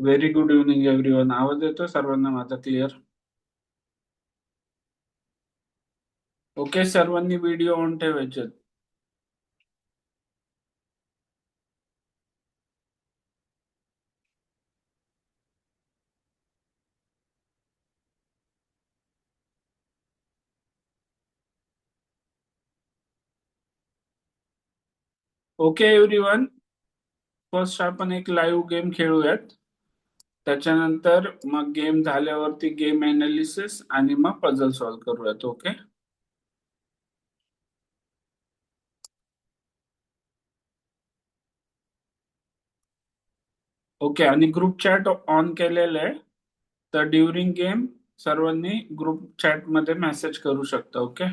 Very good evening everyone. आवाज येतो सर्वांना माझा क्लिअर? ओके, सर्वांनी व्हिडिओ ऑन ठेवायचे. ओके एव्हरीवन, फर्स्ट आपण एक लाईव्ह गेम खेळूयात. त्याच्यानंतर मग गेम झाल्यावरती गेम एनालिसिस आणि मग पझल सॉल्व्ह करूयात. ओके. ओके, आणि ग्रुप चॅट ऑन केलेलं आहे. तर ड्युरिंग गेम सर्वांनी ग्रुप चॅट मध्ये मेसेज करू शकता. ओके.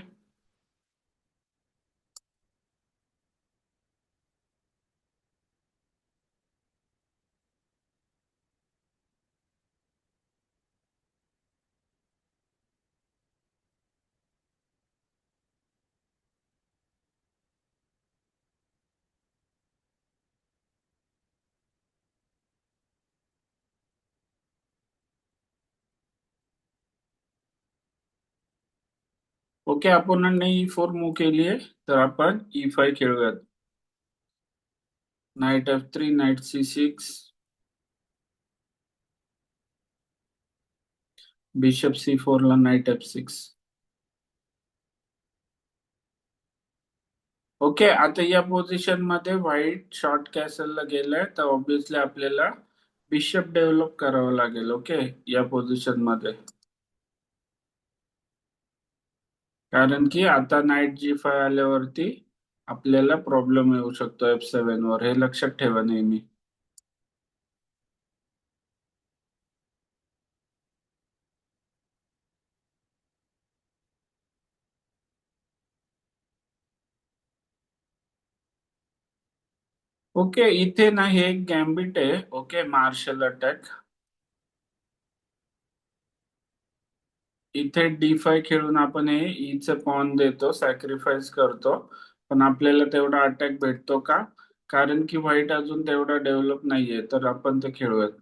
ओके, अपोनंटने E4 मूव्ह केली आहे, तर आपण E5 खेळूयात. Knight F3, night C6, bishop C4 ला नाईट F6. ओके, आता या पोझिशन मध्ये व्हाईट शॉर्ट कॅसलला गेलाय, तर ऑब्विसली आपल्याला बिशप डेव्हलप करावं लागेल. ओके, या पोझिशन मध्ये, कारण की आता नाईट G5 आल्यावरती आपल्याला प्रॉब्लेम येऊ शकतो F7 वर, हे लक्षात ठेवा नेहमी. ओके, इथे ना हे एक गॅम्बिट आहे. Okay, Marshall attack. इथे D5 खेळून आपण हे ईचं पॉन देतो, सॅक्रिफाईस करतो. पण आपल्याला तेवढा अटॅक भेटतो का? कारण की व्हाईट अजून तेवढा डेव्हलप नाहीये, तर आपण ते खेळूयात.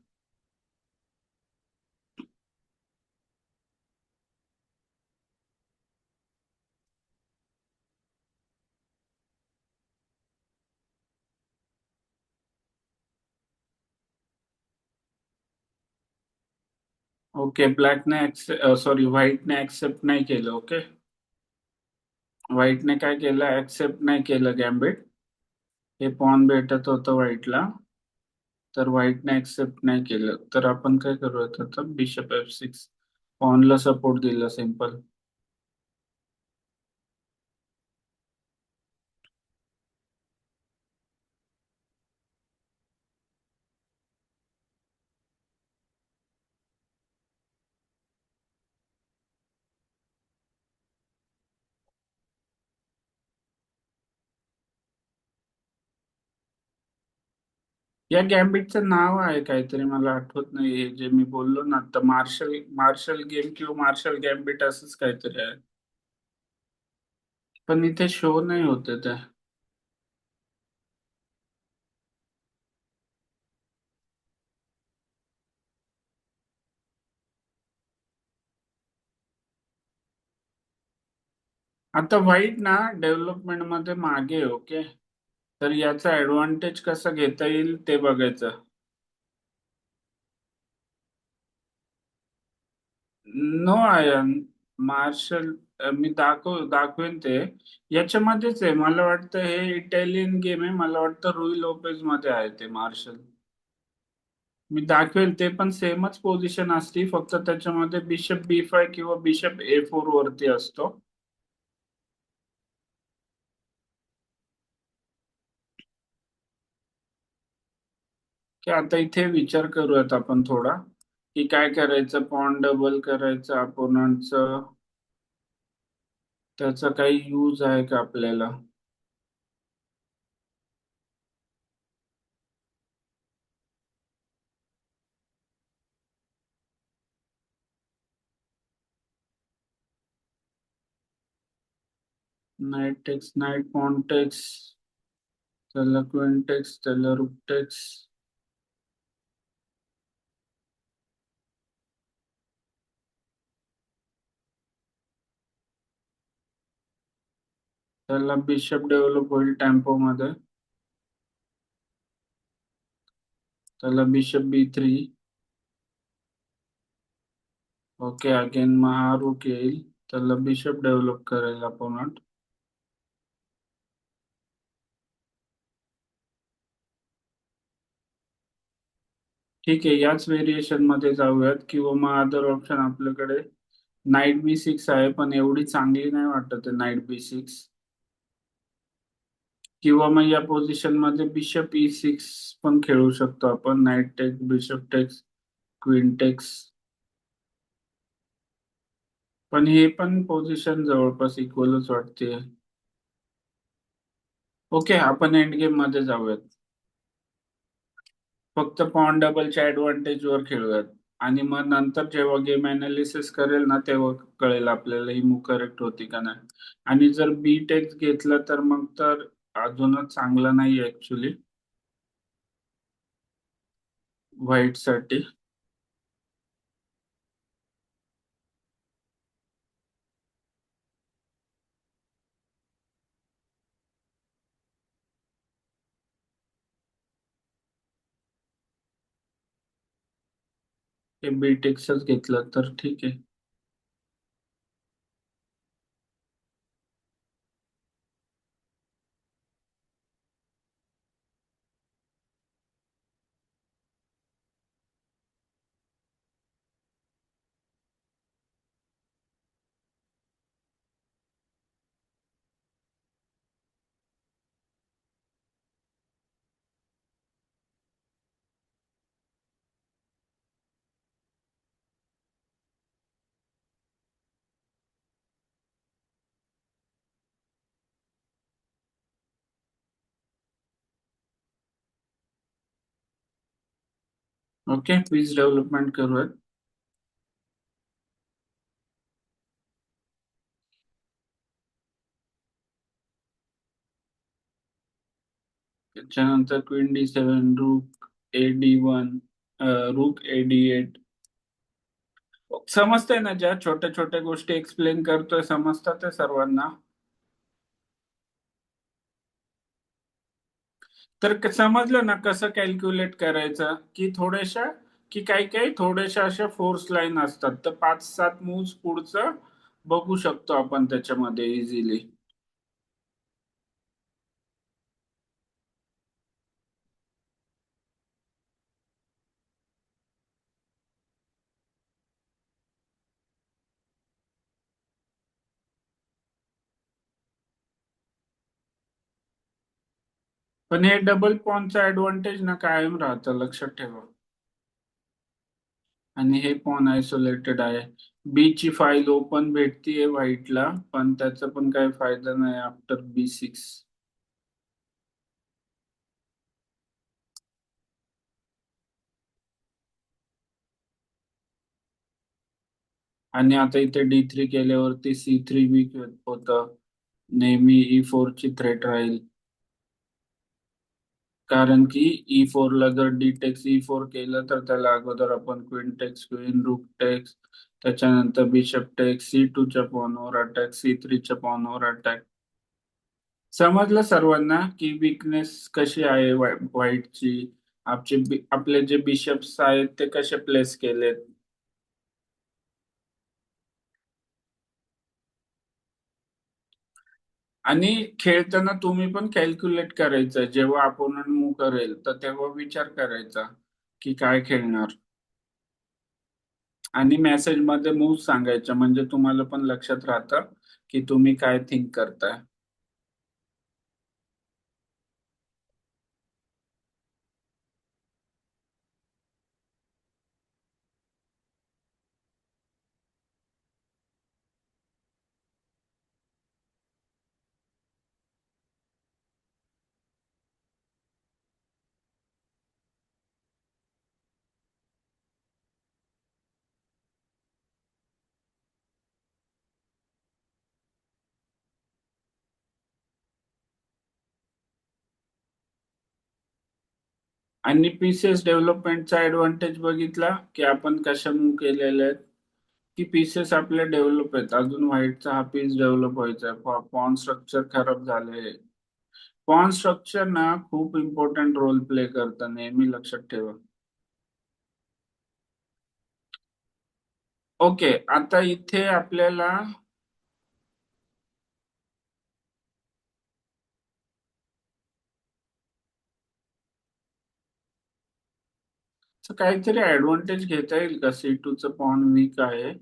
ओके, ब्लॅकने सॉरी, व्हाईटने ऍक्सेप्ट नाही केलं. ओके, व्हाईटने काय केलं, ऍक्सेप्ट नाही केलं गॅम्बिट. हे पॉन भेटत होतं व्हाईटला, तर व्हाईटने ऍक्सेप्ट नाही केलं. तर आपण काय करूयात आता, बिशप F6, पॉनला सपोर्ट दिला, सिंपल. या गॅम्बिटचं नाव आहे काहीतरी, मला आठवत नाही. हे जे मी बोललो ना आता, मार्शल मार्शल गेम किंवा मार्शल गॅम्बिट असंच काहीतरी आहे. पण इथे शो नाही होते ते. आता व्हाईट ना डेव्हलपमेंट मध्ये मागे आहे. ओके, तर याचा ऍडव्हान्टेज कसा घेता येईल ते बघायचं. नो आयन मार्शल, मी दाखवेन ते. याच्यामध्येच आहे मला वाटतं, हे इटालियन गेम आहे, मला वाटतं रुई लोपेज मध्ये आहे ते मार्शल. मी दाखवेल ते, पण सेमच पोझिशन असती, फक्त त्याच्यामध्ये बिशप B5 किंवा बिशप A4 वरती असतो. की आता इथे विचार करूयात आपण थोडा, की काय करायचं, पॉन डबल करायचं अपोनंटचं, त्याचा काही यूज आहे का आपल्याला. Knight takes, knight pawn takes, त्याला क्वीन टेक्स, त्याला रूक टेक्स. त्याला बिशप डेव्हलप होईल टेम्पो मध्ये. त्याला बिशप B3. ओके, अगेन मग हा रूक येईल. त्याला बिशप डेव्हलप करेल अपोनंट. ठीक आहे, याच व्हेरिएशन मध्ये जाऊयात, किंवा मग अदर ऑप्शन आपल्याकडे नाईट B6 आहे, पण एवढी चांगली नाही वाटत आहे नाईट B6. किंवा मग या पोझिशन मध्ये बिशप E6 पण खेळू शकतो आपण. Knight takes, bishop takes, queen takes. पण हे पण पोझिशन जवळपास इक्वलच वाटते. ओके, आपण एंड गेम मध्ये जाऊयात. फक्त पॉन डबलच्या ऍडव्हान्टेज वर खेळूयात. आणि मग नंतर जेव्हा गेम अनालिसिस करेल ना, तेव्हा कळेल आपल्याला ही मूव करेक्ट होती का नाही. आणि जर बी टेक्स घेतलं तर मग तर अजूनच चांगलं नाही ऍक्च्युली व्हाईट साठी. हे बी टेक्सच घेतलं तर ठीक आहे. ओके, पीस डेव्हलपमेंट करूयात. त्याच्यानंतर क्वीन D7, रूक A D1, रूक A D8. समजतंय ना, ज्या छोट्या छोट्या गोष्टी एक्सप्लेन करतोय समजतात ते सर्वांना. तर समजलं ना कसं कॅल्क्युलेट करायचं, की थोड्याशा, की काही काही थोड्याशा अशा फोर्स लाईन असतात, तर 5-7 मूव्स पुढचं बघू शकतो आपण त्याच्यामध्ये इझिली. पण हे डबल पॉनचा ऍडव्हान्टेज ना कायम राहतं, लक्षात ठेवा. आणि हे पॉन आयसोलेटेड आहे. बी ची फाईल ओपन भेटतीये व्हाईटला, पण त्याचा पण काही फायदा नाही आफ्टर B6. आणि आता इथे D3 केल्यावरती C3 वीक होतं. नेहमी E4 ची थ्रेट राहील. कारण की E4 ला जर डी टेक्स E4 केलं तर त्याला अगोदर आपण क्वीन टेक्स, क्वीन, रूक टेक्स, त्याच्यानंतर बिशप टेक्स, C2 च्या पॉनवर अटॅक, C3 च्या पॉनवर अटॅक. समजलं सर्वांना की विकनेस कशी आहे व्हाईटची. आपले जे बिशप्स आहेत ते कसे प्लेस केलेत. आणि खेळताना तुम्ही पण कॅल्क्युलेट करायचं, जेव्हा अपोनंट मूव्ह करेल तर तेव्हा विचार करायचा की काय खेळणार. आणि मेसेज मध्ये मूव्ह सांगायच्या, म्हणजे तुम्हाला पण लक्षात राहतं की तुम्ही काय थिंक करताय. आणि पीसीएस डेव्हलपमेंटचा ऍडव्हान्टेज बघितला की आपण कशा मूव्ह केलेल्या आहेत. की पीसेस आपले डेव्हलप आहेत, अजून व्हाईटचा हा पीस डेव्हलप व्हायचा आहे, पॉन स्ट्रक्चर खराब झाले. पॉन स्ट्रक्चर ना खूप इम्पॉर्टंट रोल प्ले करतं, नेहमी लक्षात ठेवा. ओके, आता इथे आपल्याला काहीतरी ऍडव्हान्टेज घेता येईल का? C2चं पॉन वीक आहे.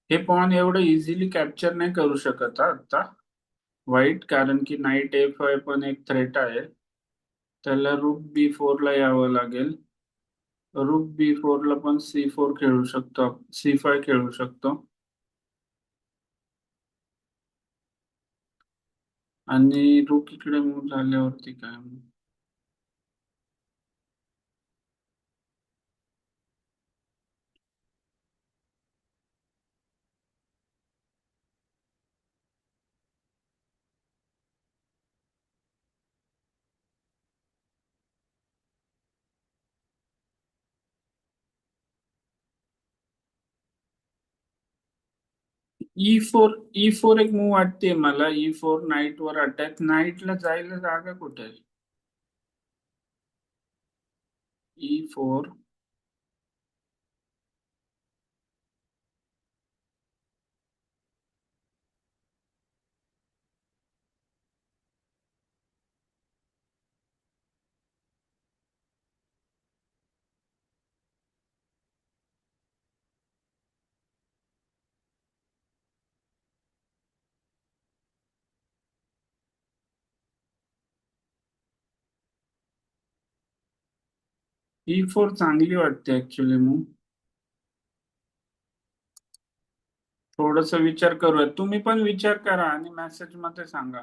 हे पॉन एवढं इझिली कॅप्चर नाही करू शकत हा आता व्हाईट, कारण की नाईट A5 पण एक थ्रेट आहे. त्याला रूक B4 ला यावं लागेल. रूक B4 ला पण C4 खेळू शकतो, C5 खेळू शकतो. आणि रूक इकडे मूव्ह झाल्यावरती काय? E4 एक मूव वाटते मला. E4 नाईट वर अटॅक. नाईटला जायला जागा कुठे आहे? E4. E4 चांगली वाटते ऍक्च्युली मूव. थोडस विचार करूया, तुम्ही पण विचार करा आणि मेसेज मध्ये सांगा.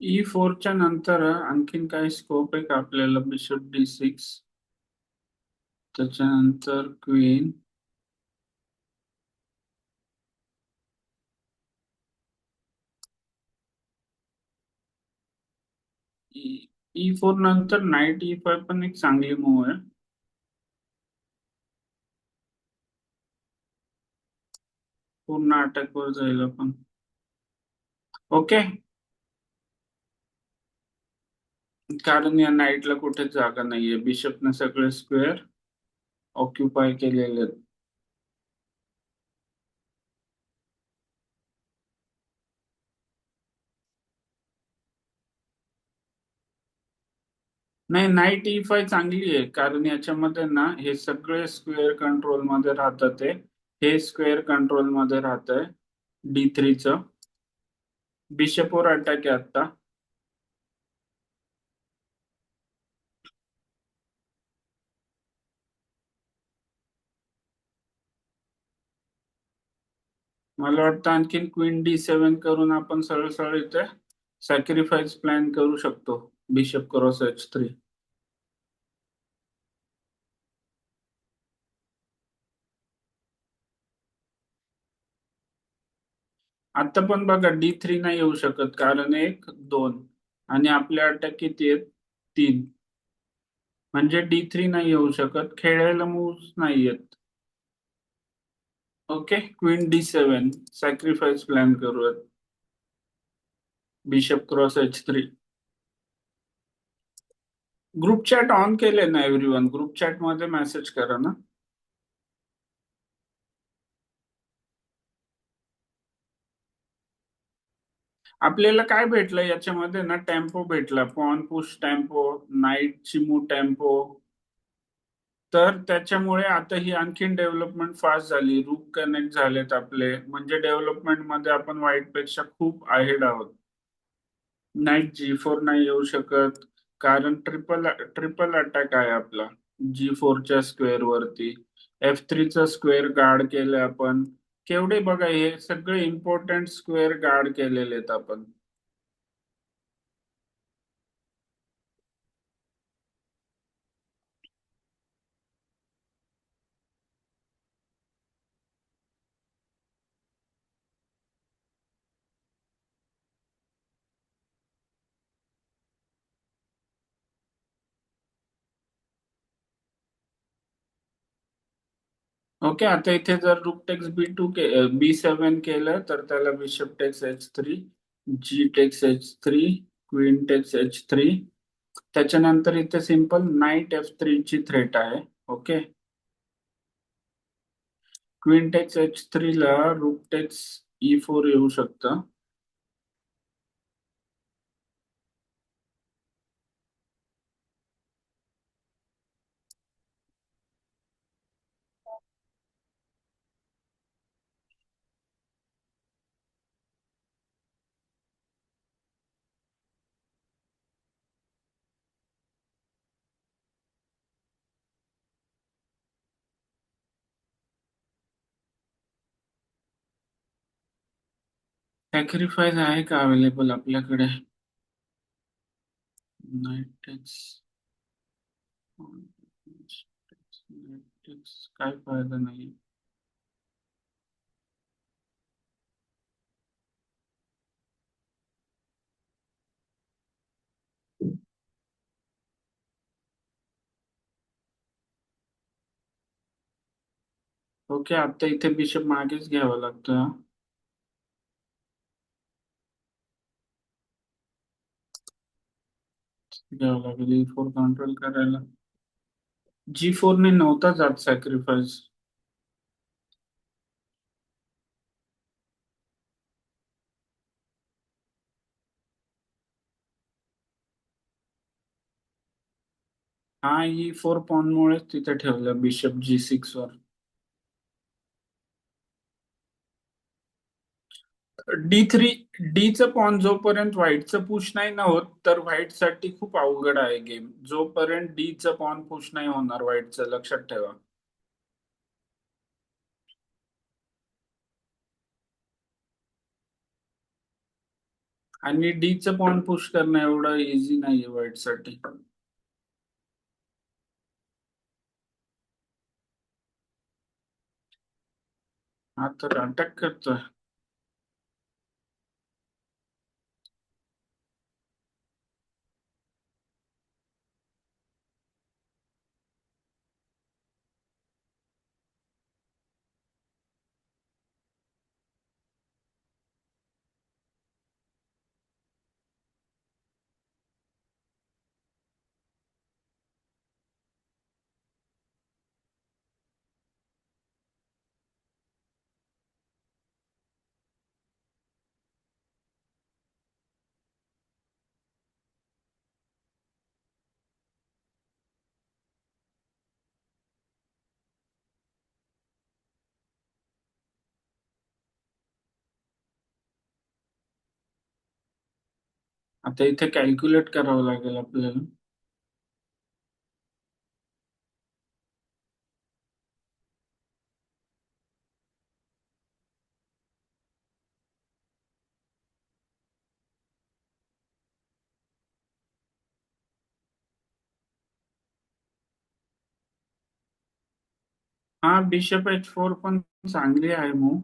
E4च्या नंतर आणखीन काही स्कोप आहे का आपल्याला? Bishop D6, त्याच्यानंतर क्वीन. E4 नंतर नाईट E5 पण एक चांगली मूव आहे. पूर्ण अटॅक वर जाईल आपण. ओके, कारण या नाईटला कुठेच जागा नाहीये. बिशपने सगळे स्क्वेअर ऑक्युपाय केलेले आहेत. नाही, नाईट E5 चांगली आहे, कारण याच्यामध्ये ना हे सगळे स्क्वेअर कंट्रोल मध्ये राहतात. हे स्क्वेअर कंट्रोल मध्ये राहत आहे D3चं. बिशपवर अटॅक आहे आता. मला वाटतं आणखीन क्वीन D7 करून आपण सरळ सरळ इथे सॅक्रिफाईस प्लॅन करू शकतो. Bishop×H3. आता पण बघा D3 नाही येऊ शकत, कारण 1 2 आणि आपले अटॅक किती आहेत? 3. म्हणजे D3 नाही येऊ शकत, खेळायला मूव्ह नाही आहेत. Okay, queen D7 sacrifice plan करूयात. Bishop×H3. ग्रुप चॅट ऑन केले ना एव्हरीवन? ग्रुप चॅट मध्ये मेसेज करा ना. आपल्याला काय भेटलं याच्यामध्ये ना, टेम्पो भेटला, पॉन पुश टेम्पो, नाईट चिमू टेम्पो. तर त्याच्यामुळे आता ही आणखीन डेव्हलपमेंट फास्ट झाली, रूट कनेक्ट झालेत आपले, म्हणजे डेव्हलपमेंट मध्ये आपण वाईट पेक्षा खूप अहेड आहोत. नाही, G4 नाही येऊ शकत, कारण ट्रिपल ट्रिपल अटॅक आहे आपला G4च्या स्क्वेअर वरती. F3चा स्क्वेअर गार्ड केलं आपण. केवढे बघा, हे सगळे इम्पॉर्टंट स्क्वेअर गार्ड केलेले आहेत आपण. ओके, आता इथे जर रूक टेक्स B2 B7 केलं तर त्याला bishop takes H3, G takes H3, queen takes H3. त्याच्यानंतर इथे सिंपल नाईट F3 ची थ्रेट आहे. ओके, क्वीन टेक्स H3 ला रूक टेक्स E4 येऊ शकतं. सॅक्रिफाईस आहे का अवेलेबल आपल्याकडे? नाईट टेक्स, नाईट टेक्स काय फायदा नाही. ओके, आता इथे बिशप मागेच घ्यावा लागतो. घ्यावं लागेल E4 कंट्रोल करायला. G4 ने नव्हता जात सॅक्रिफाईस. हा, E4 पॉन मुळेच तिथे ठेवलं बिशप G6 वर. D3, डीचं पॉन जोपर्यंत व्हाईटचं पुश नाही ना होत, तर व्हाईट साठी खूप अवघड आहे गेम. जोपर्यंत डीचं पॉन पुश नाही होणार व्हाईटचं, लक्षात ठेवा. आणि डीचं पॉन पुश करणं एवढं इझी नाहीये व्हाईट साठी. हा तर अटॅक करतोय. आता इथे कॅल्क्युलेट करावं लागेल आपल्याला. हा, बिशप H4 पण चांगली आहे मूव.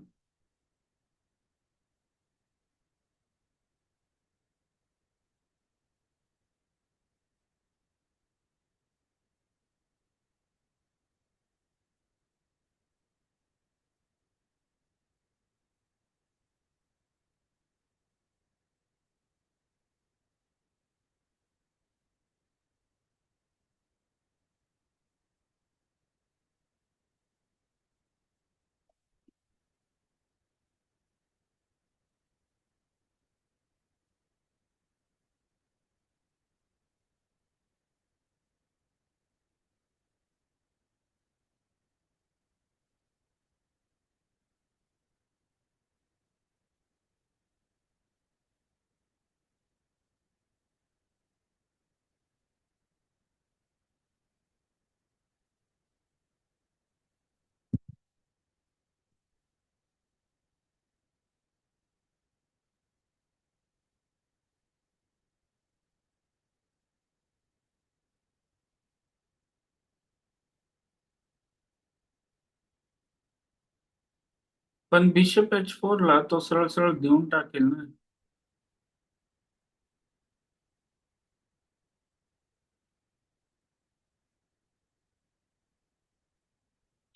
पण बिशप H4 ला तो सरळ सरळ देऊन टाकेल ना.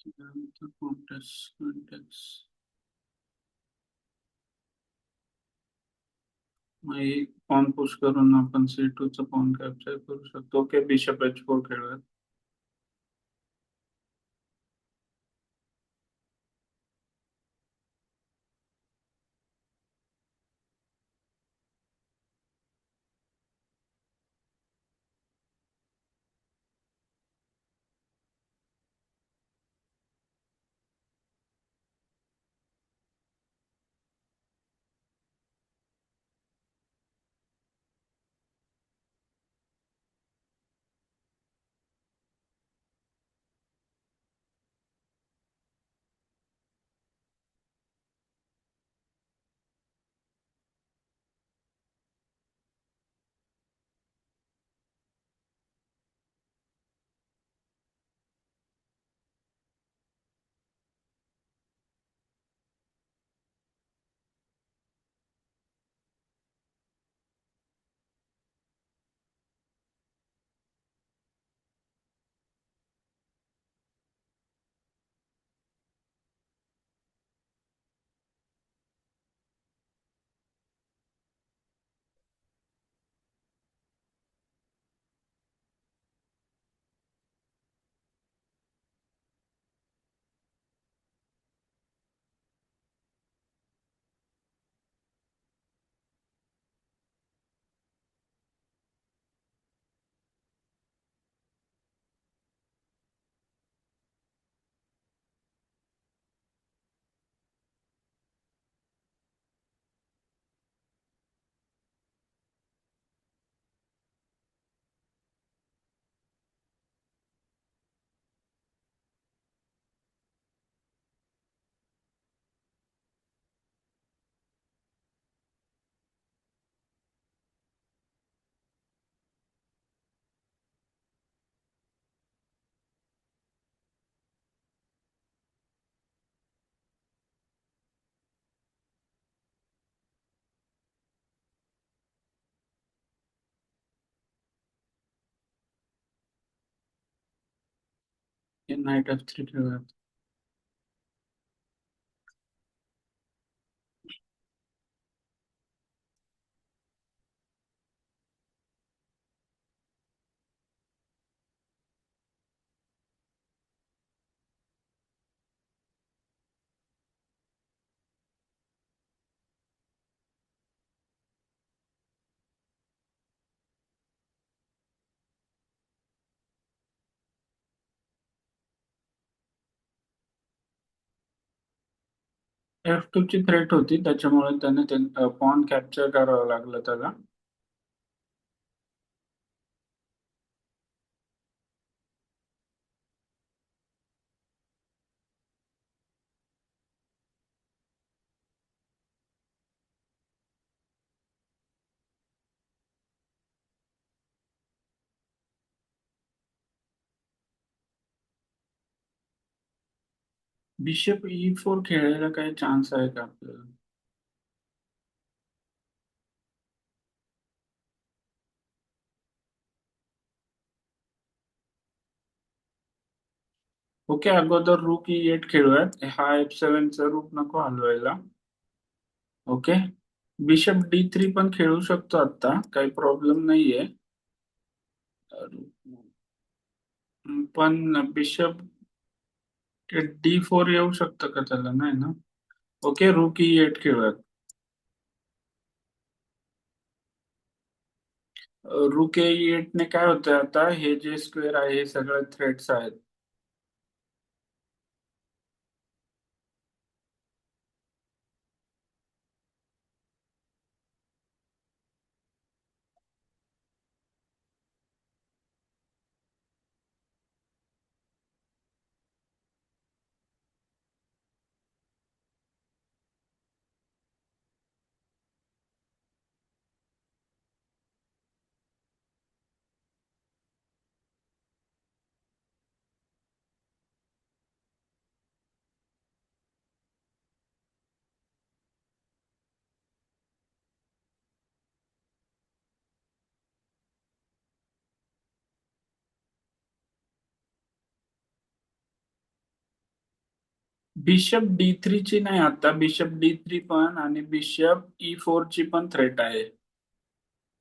त्यानंतर कॉन्टेक्स्ट. मग एक पॉन पुश करून आपण C2 चा पॉन कॅप्चर करू शकतो. ओके, बिशप H4 खेळूयात. नाईट F3 खेळूयात. F2 ची थ्रेट होती, त्याच्यामुळे त्याने ते पॉन कॅप्चर करावं लागलं त्याला. बिशप E4 खेळायला काही चान्स आहे का आपल्याला? ओके, अगोदर रूक E8 खेळूयात. हा F7 चा रूक नको हलवायला. ओके, बिशप D3 पण खेळू शकतो आता, काही प्रॉब्लेम नाहीये. पण बिशप D4 येऊ शकतं का त्याला? नाही ना. ओके, रूक E8 खेळूयात. रूक E8 ने काय होतंय आता, हे जे स्क्वेअर आहे हे सगळे थ्रेड्स आहेत. बिशप D3 ची नाही, आता बिशप D3 पण आणि बिशप E4 ची पण थ्रेट आहे.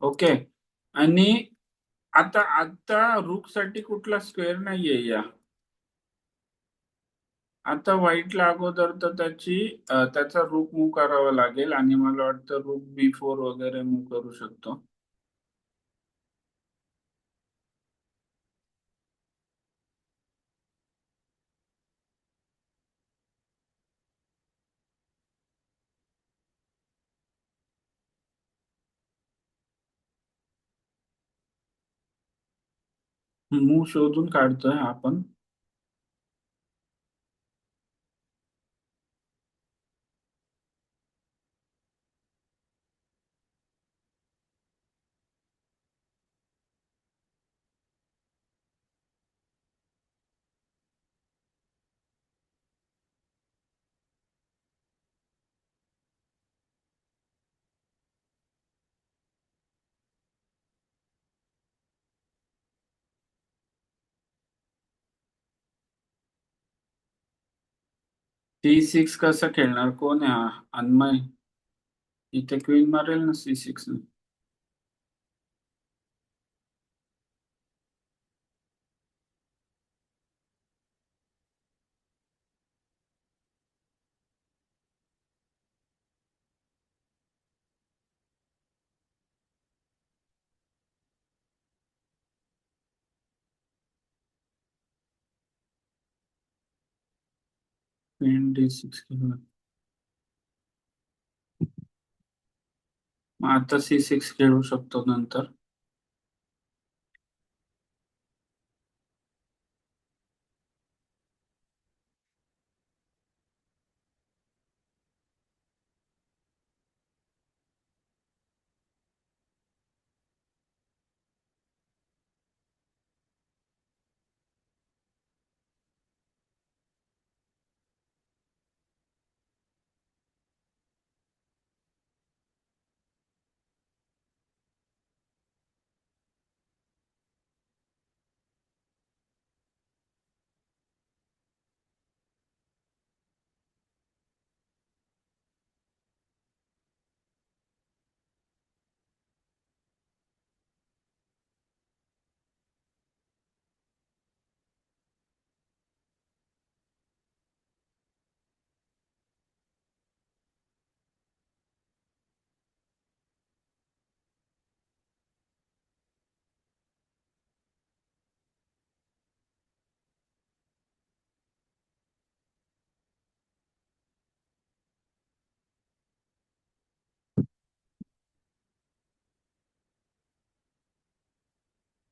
ओके. आणि आता आता रूक साठी कुठला स्क्वेअर नाहीये या. आता व्हाईटला अगोदर तर त्याचा रूक मूव्ह करावा लागेल आणि मला वाटतं रूक B4 वगैरे मूव्ह करू शकतो. मूव्ह शोधून काढतोय आपण. C6 कसं खेळणार, कोण आहे हा अन्मय? इथे क्वीन मारेल ना C6 ने. क्वीन D6 खेळणार. मग आता C6 खेळू शकतो नंतर.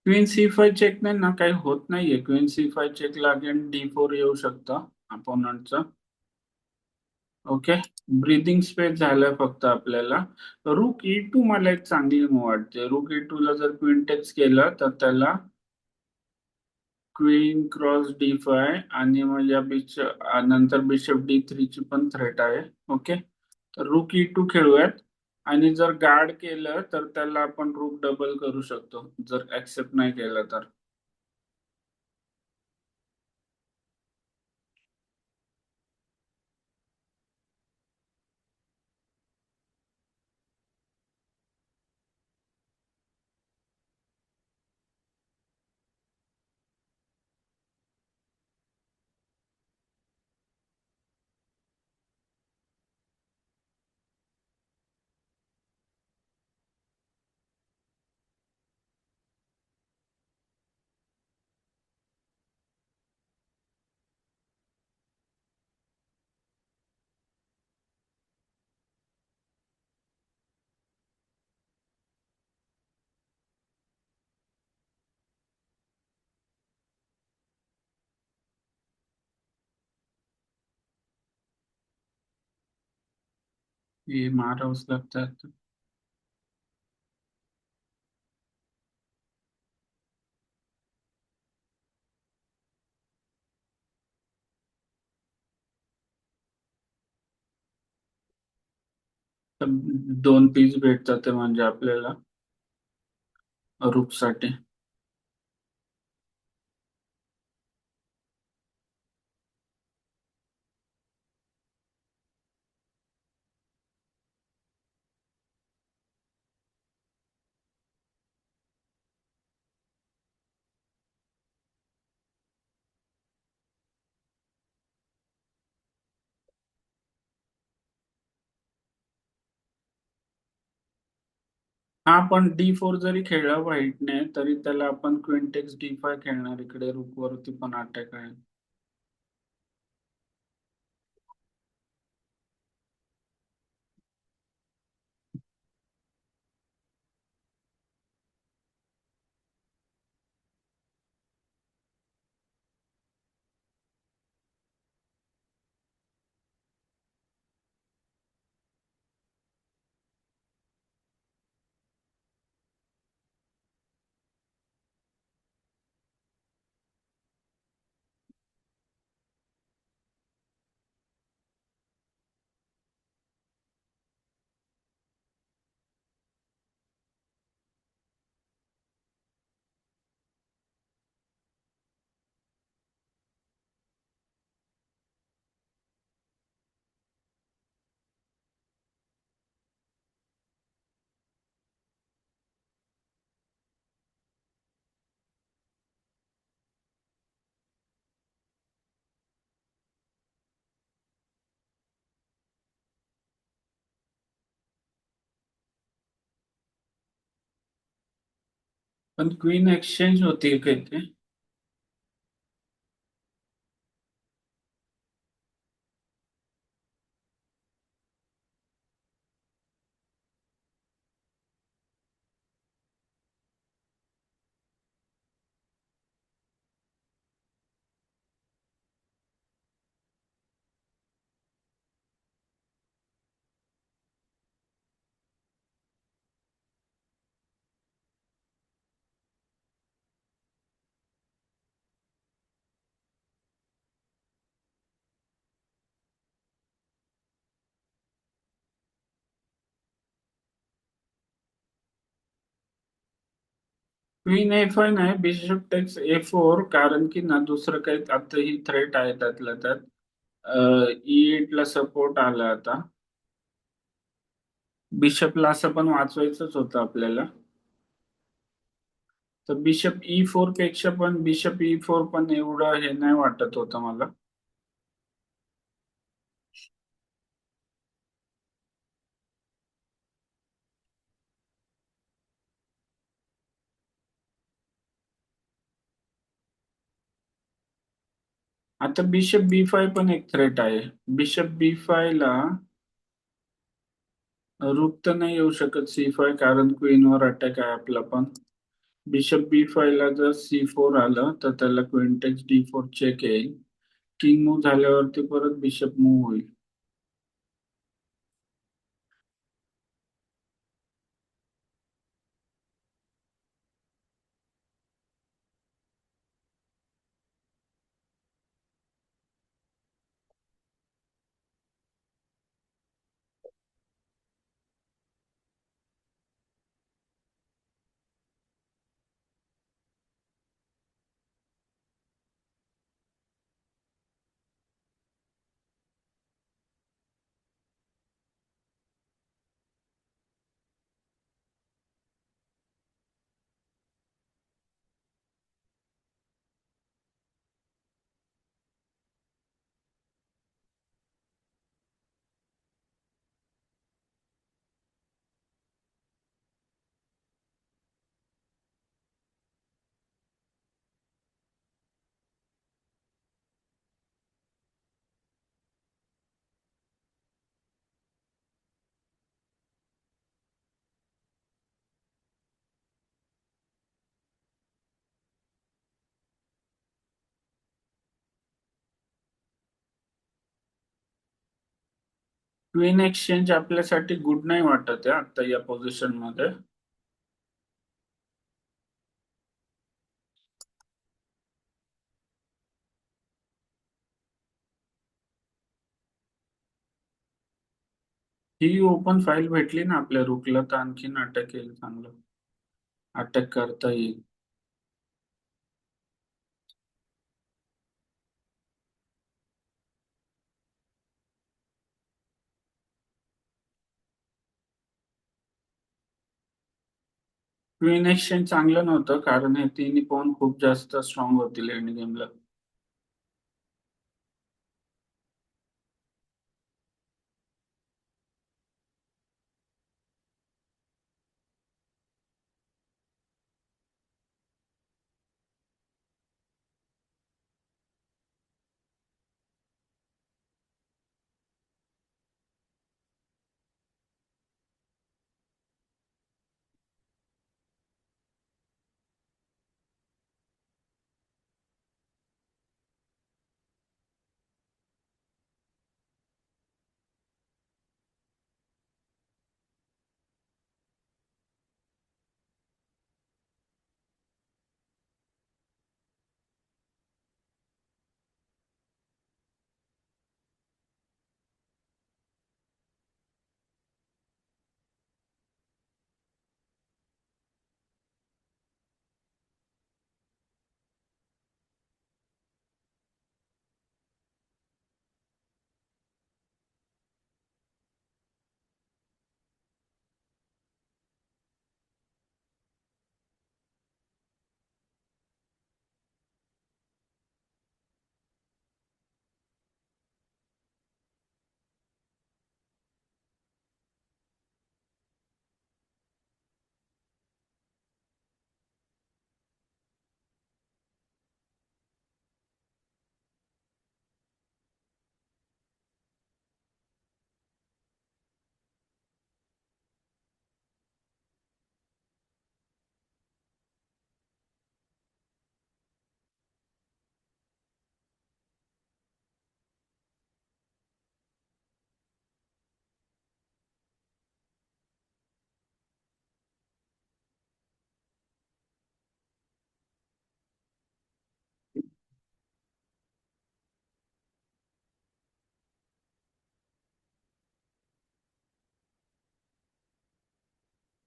क्वीन C5 चेक नाही ना, काही होत नाहीये. क्वीन C5 चेक लागेल, D4 येऊ शकतं अपोनंटचं. ओके. ब्रीदिंग स्पेस झालाय फक्त आपल्याला. रूक E2 मला एक चांगली मूव्ह वाटते. रूक E2 ला जर क्वीन टेक्स केलं तर त्याला क्वीन क्रॉस D5 आणि मग या नंतर बिशप D3 ची पण थ्रेट आहे. ओके. तर रूक E2 खेळूयात. आणि जर गार्ड केलं तर त्याला आपण रूक डबल करू शकतो, जर ऍक्सेप्ट नाही केलं तर. हे मारावंच लागतात. तर 2 पीस भेटतात ते म्हणजे आपल्याला रूक साठी. हा, पण D4 जरी खेळला व्हाईटने तरी त्याला आपण क्वीन D5 खेळणार, इकडे रुक वरती पण अटॅक आहे. पण क्वीन एक्सचेंज होती का इथे? क्वीन A5 नाही, बिशप टेक्स A4, कारण की ना दुसरं काही आता ही थ्रेट आहे त्यातल्या त्यात E8 ला सपोर्ट आला आता. बिशपला असं पण वाचवायचंच होतं आपल्याला. तर बिशप E4 पेक्षा पण बिशप E4 पण एवढं हे नाही वाटत होतं मला. आता बिशप B5 पण एक थ्रेट आहे. बिशप B5 ला रूक तर नाही येऊ शकत C5, कारण क्वीनवर अटॅक आहे आपला पण. बिशप B5 ला जर C4 आलं तर त्याला क्वीन टेक्स D4 चेक येईल. किंग मूव्ह झाल्यावरती परत बिशप मूव्ह होईल. क्वीन एक्सचेंज आपल्यासाठी गुड नाही वाटत आहे आता या पोझिशन मध्ये. ही ओपन फाईल भेटली ना आपल्या रुकला तर आणखीन अटॅक येईल, चांगलं अटॅक करता येईल. क्वीन एक्सचेंज चांगलं नव्हतं, कारण हे तिन्ही पॉईंट खूप जास्त स्ट्रॉंग होतील एंड गेमला.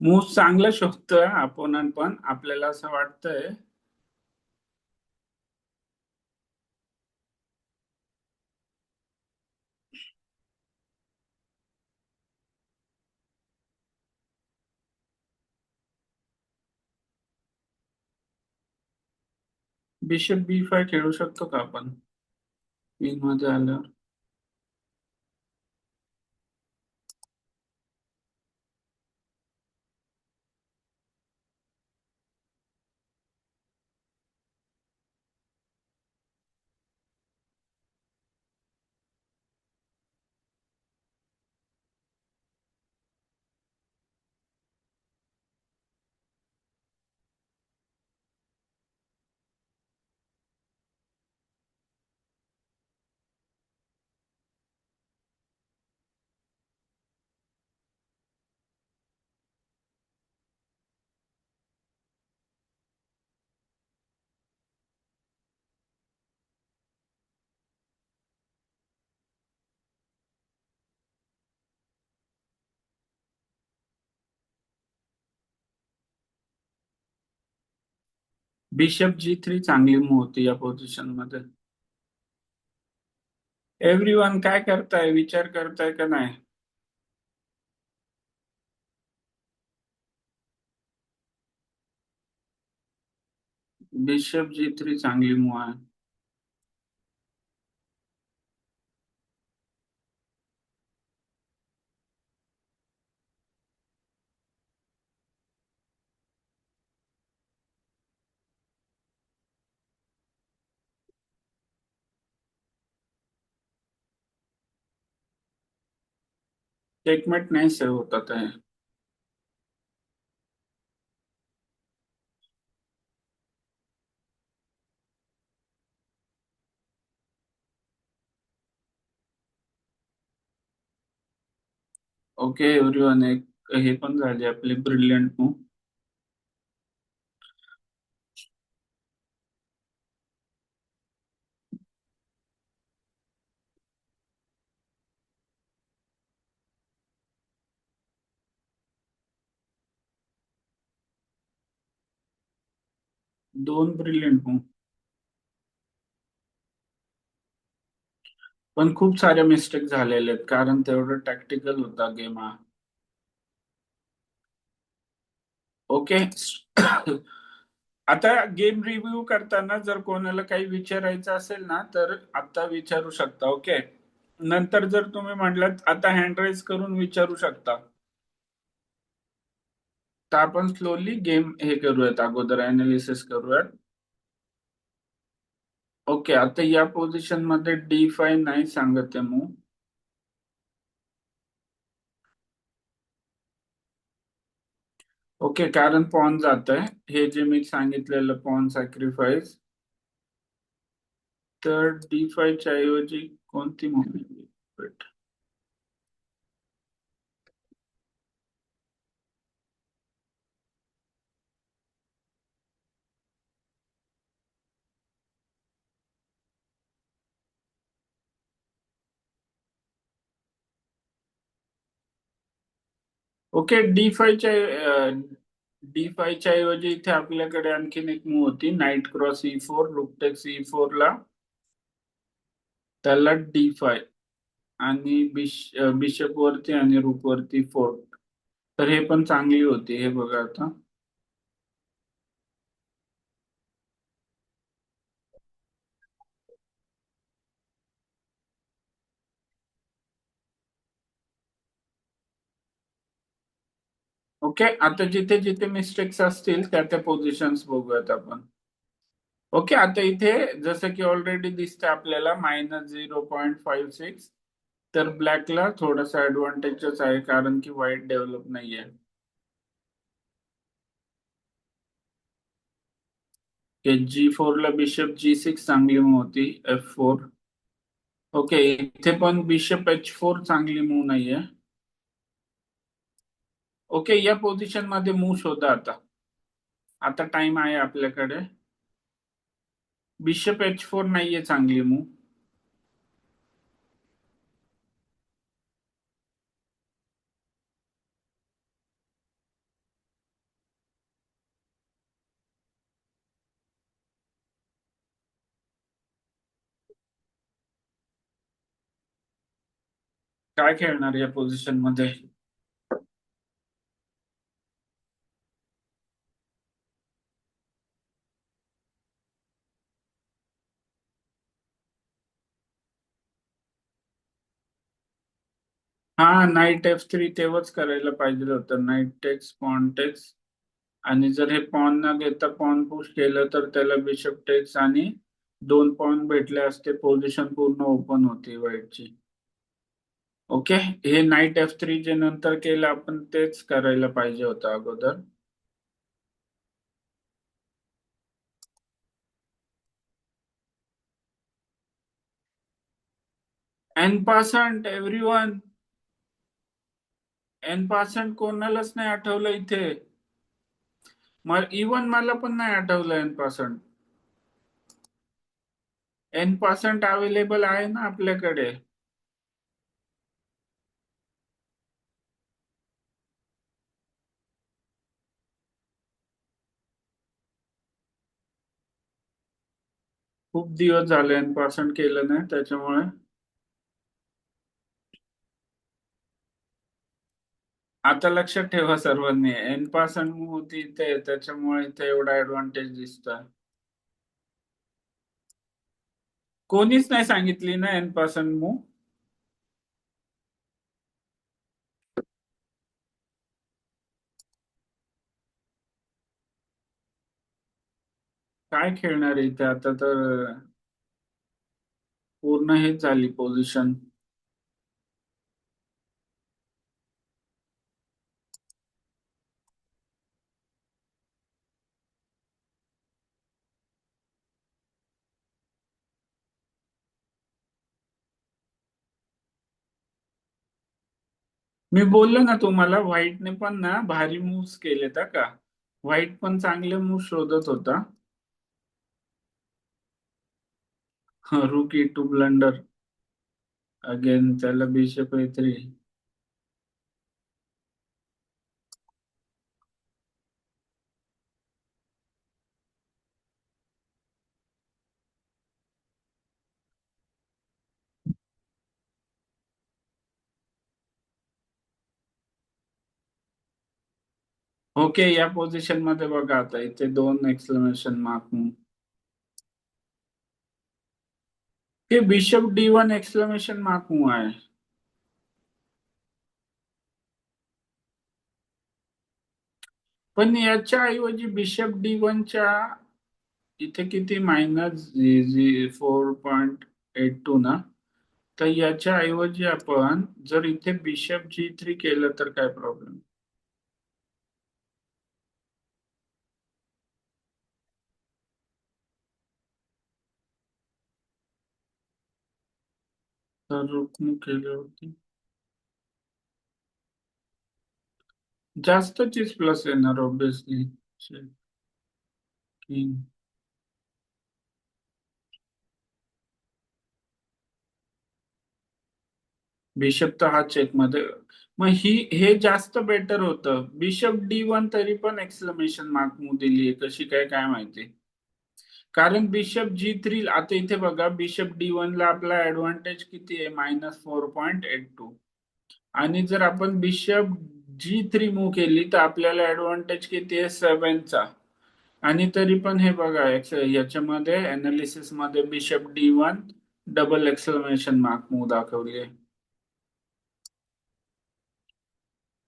मूव्ह चांगलं शोधतोय आपण, पण आपल्याला असं वाटतंय. बिशप B5 खेळू शकतो का आपण क्वीन मध्ये आल्यावर? बिशप G3 चांगली मूव्ह होती या पोझिशन मध्ये. एव्हरीवन काय करताय, विचार करताय का नाही? बिशप G3 चांगली मूव्ह आहे. चेकमेट नाही सेव्ह होतात आहे. ओके एव्हरीवन, एक हे पण झाले आपले ब्रिलियंट मूव्ह. दोन ब्रिलियंट मूव्ह, पण खूप साऱ्या मिस्टेक झालेले आहेत कारण तेवढं टॅक्टिकल होता गेम हा. ओके. आता गेम रिव्ह्यू करताना जर कोणाला काही विचारायचं असेल ना तर आता विचारू शकता. ओके, नंतर जर तुम्ही म्हटलात आता हँड राईज करून विचारू शकता. तर आपण स्लोली गेम हे करूयात, अगोदर अनालिसिस करूयात. ओके, आता या पोझिशन मध्ये D5 नाही सांगत आहे मूव. ओके, कारण पॉन जात आहे, हे जे मी सांगितलेलं पॉन सॅक्रिफाईस. तर D5 च्या ऐवजी कोणती मूव्ह? ओके, डी फायच्या ऐवजी इथे आपल्याकडे आणखीन एक मूव होती, नाईट क्रॉस E4, रूक टेक्स E4 ला, त्याला D5 आणि बिशप वरती आणि रूक वरती फोर्ट. तर हे पण चांगली होती, हे बघा आता. ओके, आता जिथे जिथे मिस्टेक्स असतील त्या त्या पोझिशन्स बघूयात आपण. ओके, आता इथे जसं की ऑलरेडी दिसतं आपल्याला -0.56. तर ब्लॅकला थोडासा ऍडव्हान्टेजच आहे कारण की व्हाईट डेव्हलप नाहीये. G4 ला बिशप G6 चांगली मूव होती, F4. ओके, इथे पण बिशप H4 चांगली मूव नाहीये. ओके, या पोझिशन मध्ये मूव शोधा आता. आता टाइम आहे आपल्याकडे. बिशप H4 नाहीये चांगली मूव. काय खेळणार या पोझिशन मध्ये? हा, नाईट F3 तेव्हाच करायला पाहिजे होतं. Knight takes, pawn takes. आणि जर हे पॉन न घेता पॉन पुश केलं तर त्याला बिशप टेक्स आणि दोन पॉन भेटले असते, पोझिशन पूर्ण ओपन होती व्हाईटची. ओके, हे नाईट F3 जे नंतर केलं आपण तेच करायला पाहिजे होतं अगोदर. En passant everyone. En passant कोणालाच नाही आठवलं इथे. मग इवन मला पण नाही आठवलं एन पासंट. एन पासंट अवेलेबल आहे ना आपल्याकडे. खूप दिवस झाले एन पासंट केलं नाही त्याच्यामुळे. आता लक्षात ठेवा सर्वांनी, एन पासंट होती इथे, त्याच्यामुळे इथे एवढा ऍडव्हान्टेज दिसतोय. कोणीच नाही सांगितली ना एन पासंट मूव. काय खेळणार आहे इथे आता तर? पूर्ण हेच झाली पोझिशन. मी बोललो ना तुम्हाला, व्हाईटने पण ना भारी मूव्स केलेत का. व्हाईट पण चांगले मूव शोधत होता. रूक E2 ब्लंडर. अगेन त्याला बिशप A3. ओके, या पोझिशन मध्ये बघा आता इथे दोन एक्सक्लेमेशन मार्क. हे bishop D1 exclamation mark move आहे. पण याच्या ऐवजी बिशप D1च्या इथे किती -4.82 ना. तर याच्या ऐवजी आपण जर इथे बिशप G3 केलं तर काय प्रॉब्लेम? तर रुक्म केले होते, जास्त चीज प्लस येणार ऑब्विसली. बिशप तर हा चेक मध्ये. मग हे जास्त बेटर होतं. बिशप D1 तरी पण एक्सक्लेमेशन मार्क मूव दिली, कशी काय काय माहिती. कारण बिशप G3 आता इथे बघा, बिशप D1 ला आपला ऍडव्हान्टेज किती आहे? -4.82. आणि जर आपण बिशप G3 मूव केली तर आपल्याला ऍडव्हान्टेज किती आहे? 7चा. आणि तरी पण हे बघा, याच्यामध्ये अनालिसिस मध्ये bishop D1 double exclamation mark move दाखवली आहे.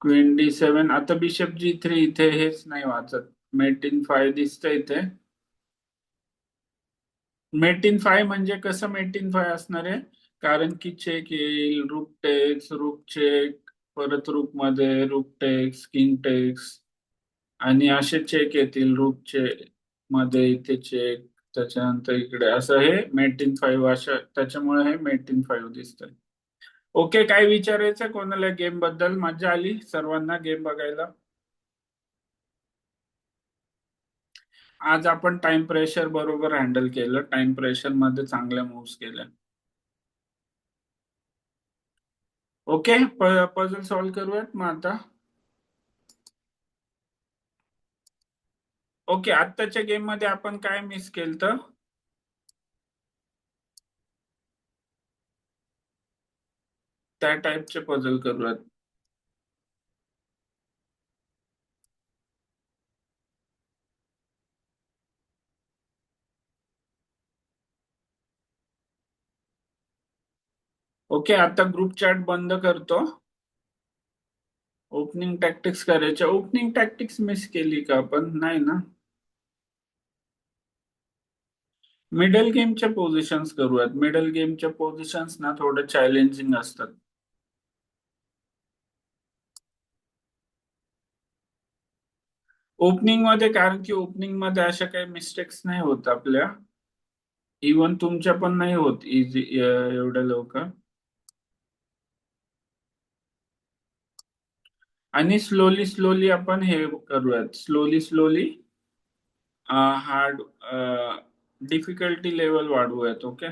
Queen D7. आता बिशप G3 इथे हेच नाही वाचत. मेट-इन-5 दिसतंय इथे. मेट-इन-5 म्हणजे कसं मेट-इन-5 असणार आहे? कारण की चेक येईल, रूक टेक्स, रूक चेक, परत रूक मध्ये रूक टेक्स, किंग टेक्स, आणि असे चेक येतील रूक चेक मध्ये, इथे चेक, त्याच्यानंतर इकडे असं हे मेट-इन-5 अशा, त्याच्यामुळे हे मेट-इन-5 दिसतंय. ओके, काय विचारायचं कोणाला गेम बद्दल? मजा आली सर्वांना गेम बघायला? आज आपण टाइम प्रेशर बरोबर हँडल केलं. टाइम प्रेशर मध्ये चांगल्या मूव्स केल्या. ओके, पझल सॉल्व्ह करूयात मग आता. ओके, आत्ताच्या गेम मध्ये आपण काय मिस केलं तर? त्या टाईपचे पझल करूयात. ओके, आता ग्रुप चॅट बंद करतो. ओपनिंग टॅक्टिक्स करायच्या. ओपनिंग टॅक्टिक्स मिस केली का आपण? नाही ना. मिडल गेमच्या पोझिशन्स करूयात. मिडल गेमच्या पोझिशन्स ना थोडं चॅलेंजिंग असतात. ओपनिंग मध्ये, कारण की ओपनिंग मध्ये अशा काही मिस्टेक्स नाही होत आपल्या. इवन तुमच्या पण नाही होत इझी एवढ्या लवकर. आणि स्लोली स्लोली आपण हे करूयात. Slowly slowly hard difficulty level वाढवूयात. ओके.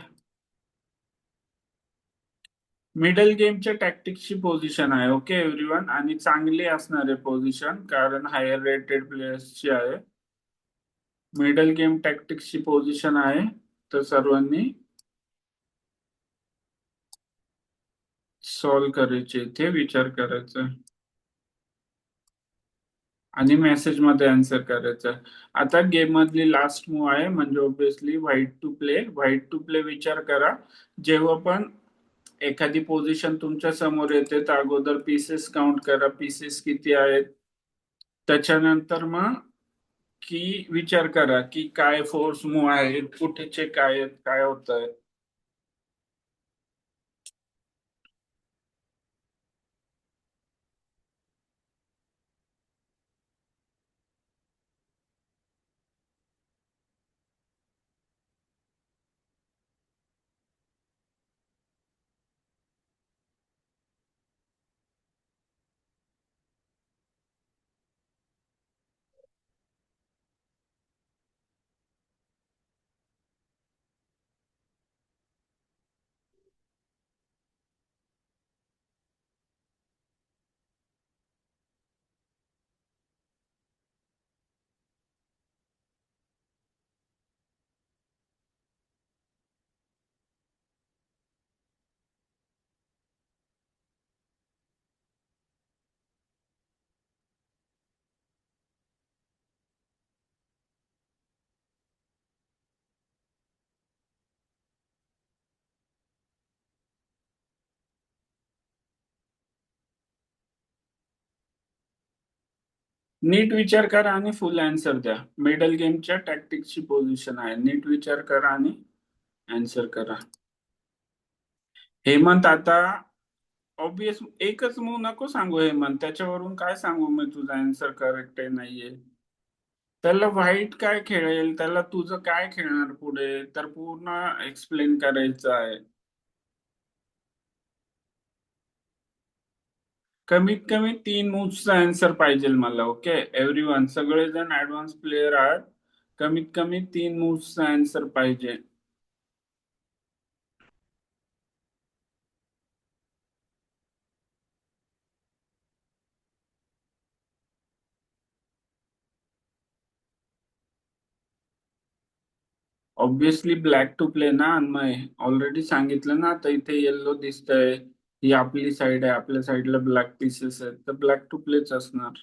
मिडल गेमच्या टॅक्टिक्सची पोझिशन आहे. ओके एव्हरीवन, आणि चांगली असणार आहे पोझिशन, कारण हायर रेटेड प्लेयर्सची आहे. मिडल गेम टॅक्टिक्सची पोझिशन आहे, तर सर्वांनी सॉल्व करायचे, इथे विचार करायचा आणि मेसेज मध्ये आन्सर करायचं. आता गेम मधली लास्ट मूव आहे, म्हणजे obviously white to play. White to play विचार करा. जेव्हा पण एखादी पोझिशन तुमच्या समोर येते, तर अगोदर पीसेस काउंट करा, पीसेस किती आहेत. त्याच्यानंतर मग की विचार करा की काय फोर्स मूव आहे, कुठेचे काय आहेत, काय होत आहे. नीट विचार करा आणि फुल आन्सर द्या. मिडल गेमच्या टॅक्टिक्सची पोझिशन आहे. नीट विचार करा आणि आन्सर करा. हेमंत, आता ऑब्विस एकच मूव नको सांगू हेमंत, त्याच्यावरून काय सांगू मी तुझा आन्सर करेक्ट आहे नाहीये. त्याला व्हाईट काय खेळेल, त्याला तुझं काय खेळणार पुढे, तर पूर्ण एक्सप्लेन करायचं आहे. कमीत कमी 3 मूव्सचा आन्सर पाहिजे मला. ओके एव्हरीवन, सगळेजण ऍडव्हान्स प्लेयर आहात. कमीत कमी 3 मूव्सचा आन्सर पाहिजे. ऑब्विसली ब्लॅक टू प्ले ना अन्मय. ऑलरेडी सांगितलं ना, आता इथे येल्लो दिसतंय, ही आपली साईड आहे, आपल्या साईडला ब्लॅक पीसेस आहेत, तर ब्लॅक टू प्लेच असणार.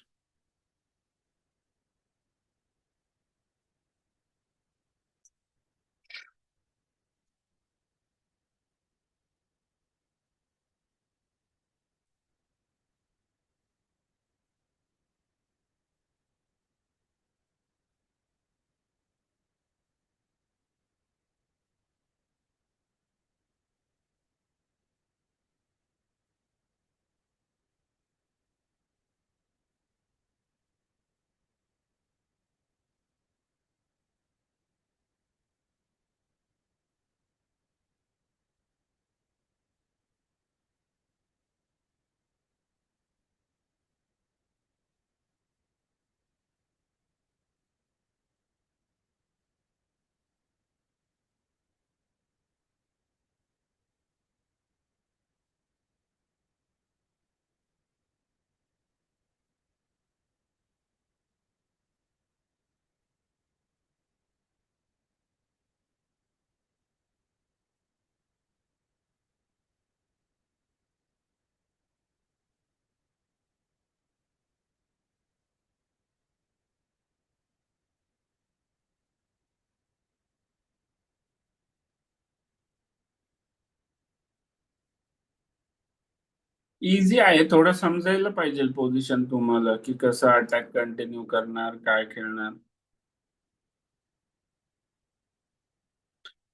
इझी आहे, थोडं समजायला पाहिजे पोझिशन तुम्हाला की कसं अटॅक कंटिन्यू करणार, काय खेळणार.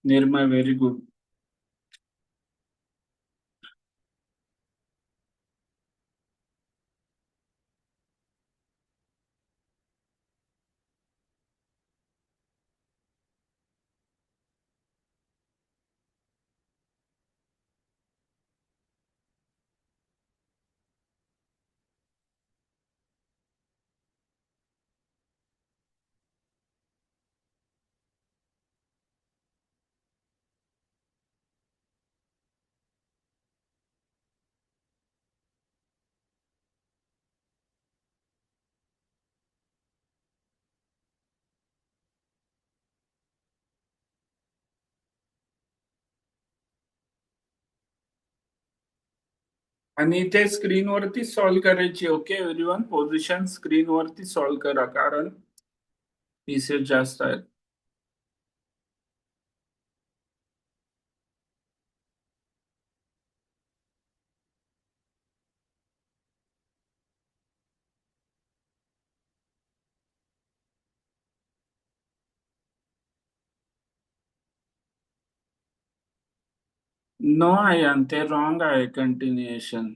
Nirmay, very good. आणि ते स्क्रीनवरती सॉल्व्ह करायची. ओके एव्हरीवन, पोझिशन स्क्रीनवरती सॉल्व्ह करा कारण पीसेस जास्त आहेत. नो आयन, ते रॉंग आहे कंटिन्युएशन.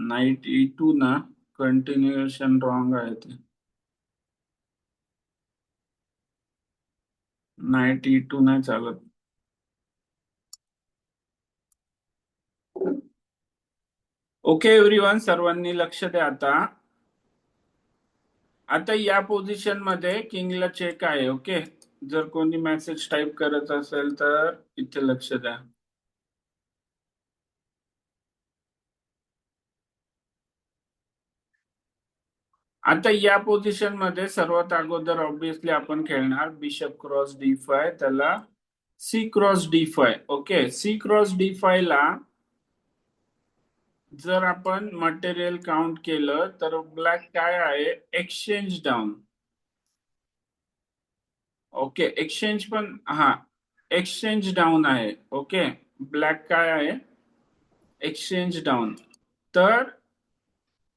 नाईट E2 ना, कंटिन्युएशन रॉंग आहे ते. नाईट E2 नाही चालत. ओके एव्हरीवन, सर्वांनी लक्ष द्या आता. आता या पोझिशन मध्ये किंगला चेक आहे. ओके, जर कोणी मेसेज टाईप करत असेल तर इथे लक्ष द्या. आता या पोझिशन मध्ये सर्वात अगोदर ऑब्विसली आपण खेळणार बिशप क्रॉस D5, त्याला C cross D5. Okay, C cross D5 ला जर आपण मटेरियल काउंट केलं तर ब्लॅक काय आहे, एक्सचेंज डाऊन. ओके, एक्सचेंज पण, हा, एक्सचेंज डाऊन आहे. ओके, ब्लॅक काय आहे, एक्सचेंज डाऊन. तर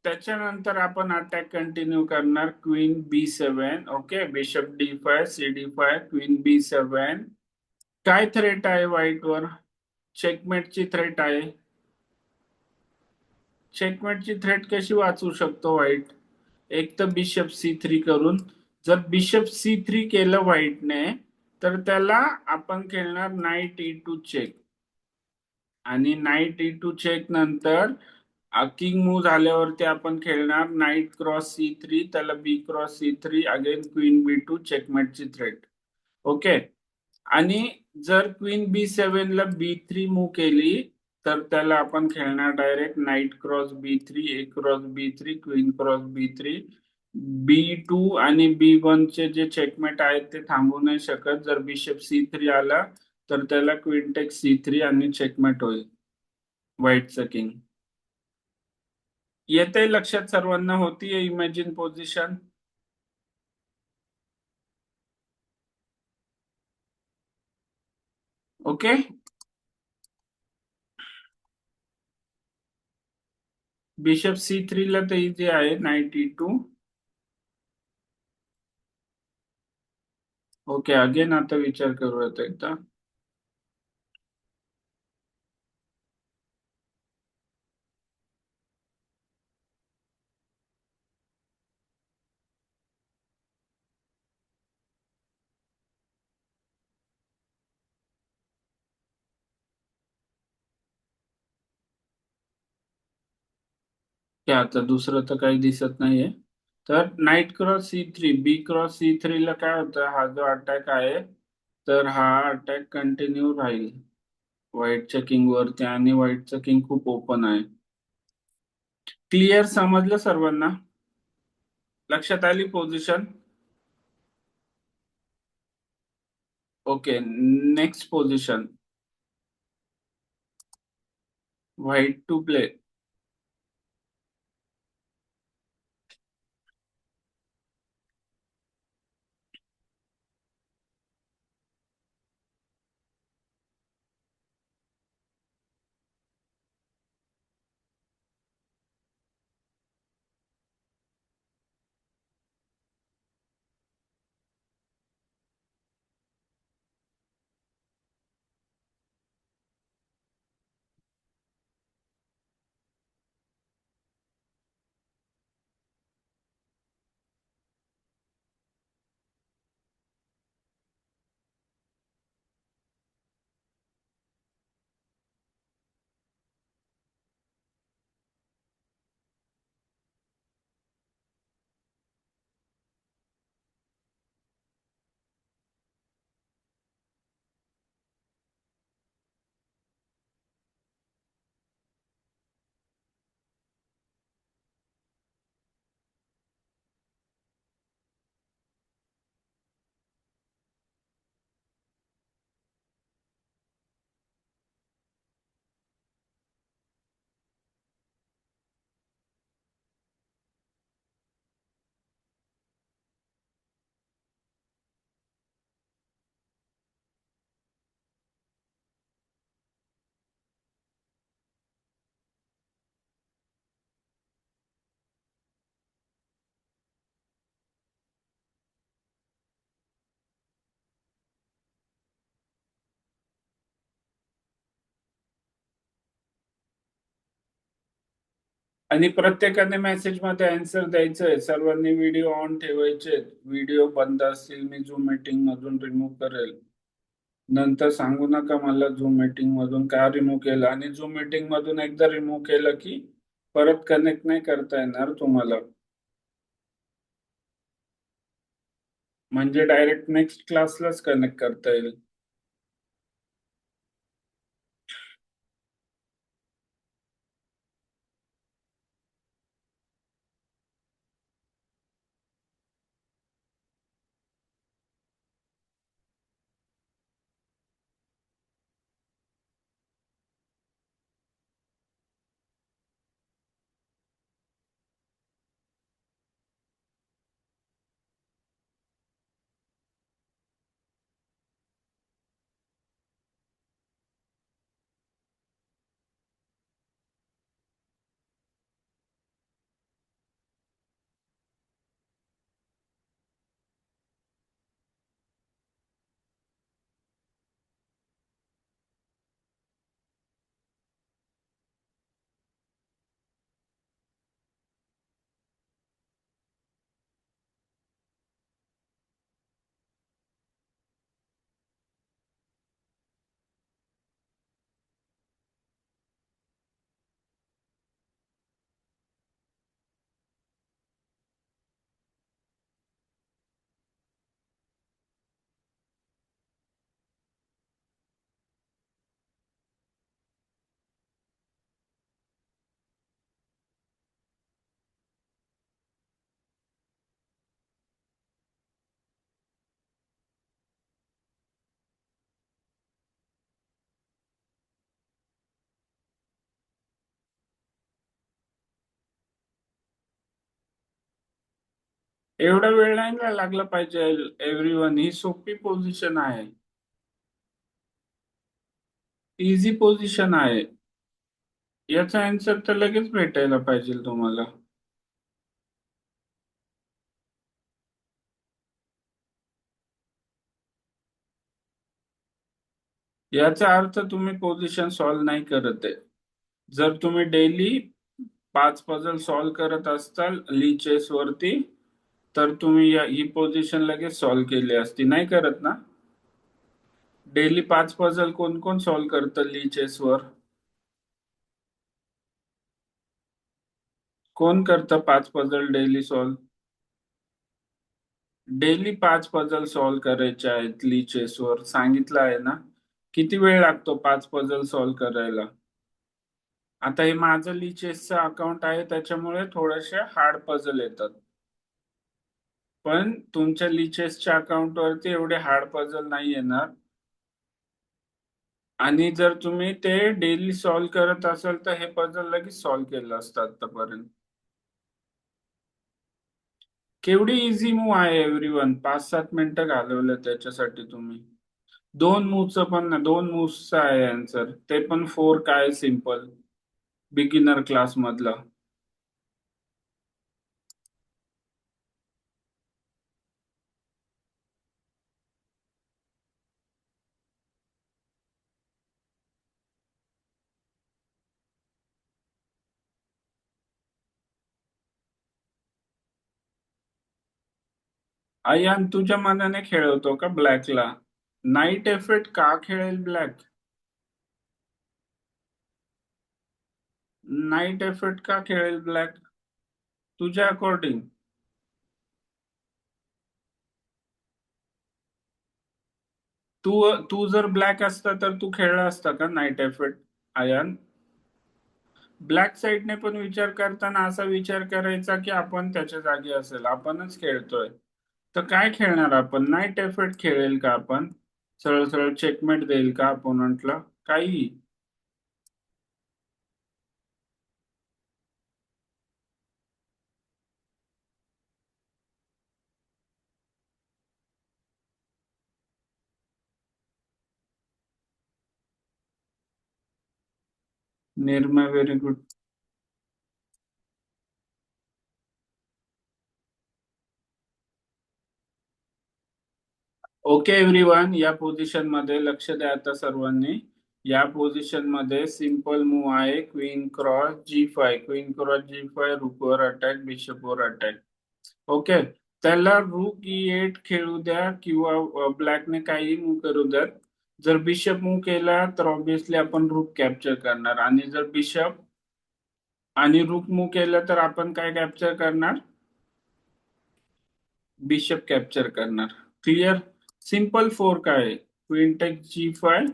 त्याच्यानंतर आपण अटॅक कंटिन्यू करणार queen B7. Okay, bishop D5 C D5 queen B7. काय थ्रेट आहे व्हाईट वर, चेकमेटची थ्रेट आहे. चेकमेटची थ्रेट कशी वाचवू शकतो व्हाईट, एक तर बिशप C3 करून. जर बिशप C3 केलं व्हाईटने तर त्याला आपण खेळणार नाईट E2 चेक. आणि नाईट E2 चेक नंतर किंग मूव झाल्यावरती आपण खेळणार नाईट क्रॉस C3, त्याला B cross C3, again queen B2 चेकमेटची थ्रेट. ओके, आणि जर क्वीन B7 ला B3 मूव केली तर त्याला आपण खेळणार direct knight cross B3, A cross B3, queen cross B3. B2 आणि B1 चे जे चेकमेट आहेत ते थांबू नाही शकत. जर बिशप C3 आला तर त्याला क्वीन टेक C3 आणि चेकमेट होईल व्हाईटचं किंग. येते लक्षात सर्वांना, होतीये imagine position. Okay, bishop C3 ला तर इझी आहे, नाईट E2. ओके, अगेन आता विचार करूयात एकदा. की आता दुसरं तर काही दिसत नाहीये. तर night cross C3, B cross C3 ला काय होतं, हा जो अटॅक आहे तर हा अटॅक कंटिन्यू राहील व्हाईटच्या किंग वरती, आणि व्हाईटचं किंग खूप ओपन आहे. क्लिअर, समजलं सर्वांना, लक्षात आली position. Okay, next position, white to play. आणि प्रत्येकाने मेसेज मध्ये आन्सर द्यायचंय, सर्वांनी व्हिडिओ ऑन ठेवायचे, व्हिडिओ बंद असतील मी झूम मीटिंग मधून रिमूव्ह करेल. नंतर सांगू नका मला झूम मीटिंग मधून का रिमूव्ह केलं, आणि झूम मीटिंग मधून एकदा रिमूव्ह केलं की परत कनेक्ट नाही करता येणार तुम्हाला. म्हणजे डायरेक्ट नेक्स्ट क्लासलाच कनेक्ट करता येईल. एवढा वेळ नाही ना लागला पाहिजे. एव्हरीवन, ही सोपी पोझिशन आहे, इझी पोझिशन आहे. याचा आन्सर तर लगेच भेटायला पाहिजे तुम्हाला. याचा अर्थ तुम्ही पोझिशन सॉल्व्ह नाही करत आहे. जर तुम्ही डेली 5 पझल सॉल्व्ह करत असताल ली चेस वरती, तर तुम्ही ही पोझिशन लगेच सॉल्व्ह केली असती. नाही करत ना? डेली 5 पझल कोण कोण सॉल्व्ह करतं ली चेस वर? कोण करतं 5 puzzle daily solve? Daily 5 puzzle solve करायचे आहेत ली चेस वर, सांगितलं आहे ना. किती वेळ लागतो 5 पझल सॉल्व्ह करायला? आता हे माझं ली चेसचं अकाउंट आहे, त्याच्यामुळे थोडेसे हार्ड पझल येतात. पण तुमच्या ली चेसच्या अकाउंट वरती एवढे हार्ड पझल नाही येणार. आणि जर तुम्ही ते डेली सॉल्व्ह करत असाल तर हे पझल लगेच सॉल्व्ह केलं असतं आतापर्यंत. केवढी इझी मूव आहे एव्हरीवन, 5-7 मिनिटं घालवलं त्याच्यासाठी तुम्ही. दोन मूवचं पण ना, 2 मूव्सचं आहे आन्सर, ते पण 4 काय सिम्पल, बिगिनर क्लास मधला. आयान, तुझ्या मनाने खेळवतो का ब्लॅकला? नाईट एफेक्ट का खेळेल ब्लॅक? नाईट एफेक्ट का खेळेल ब्लॅक तुझ्या अकॉर्डिंग? तू तू जर ब्लॅक असता तर तू खेळला असता का नाईट एफेक्ट, आयान? ब्लॅक साईडने पण विचार करताना असा विचार करायचा की आपण त्याच्या जागी असेल, आपणच खेळतोय. तर काय खेळणार आपण? नाईट एफेक्ट खेळेल का आपण? सरळ सरळ चेकमेट देईल का अपोनंटला? काही. Nirmay, very good. Okay everyone, या पोझिशन मध्ये लक्ष द्या आता सर्वांनी. या पोझिशन मध्ये सिंपल मूव आहे queen cross G5, queen cross G5, रुकवर अटॅक, बिशपवर अटॅक. ओके. त्याला रूक E8 खेळू द्या किंवा ब्लॅकने काही मूव करू द्या. जर बिशप मूव केला तर ऑब्विसली आपण रूक कॅप्चर करणार, आणि जर बिशप आणि रूक मूव केलं तर आपण काय कॅप्चर करणार? बिशप कॅप्चर करणार. क्लिअर? सिंपल फोर्क आहे. क्वीन टेक G5,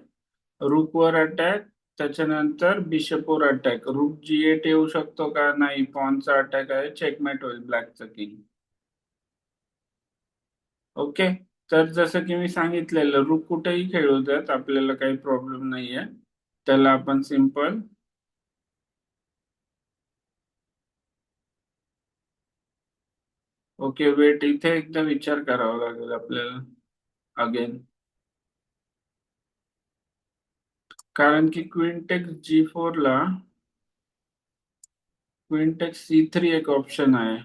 रूकवर अटॅक, त्याच्यानंतर बिशपवर अटॅक. रूक G8 येऊ शकतो का? नाही, पॉनचा अटॅक आहे, चेकमेट होईल ब्लॅकचं किंग. ओके. तर जसं की मी सांगितलेलं, रूक कुठेही खेळू द्यात, आपल्याला काही प्रॉब्लेम नाहीये. त्याला आपण सिंपल. ओके, वेट, इथे एकदा विचार करावा लागेल आपल्याला अगेन, कारण की क्वीन टेक्स C3 एक ऑप्शन आहे.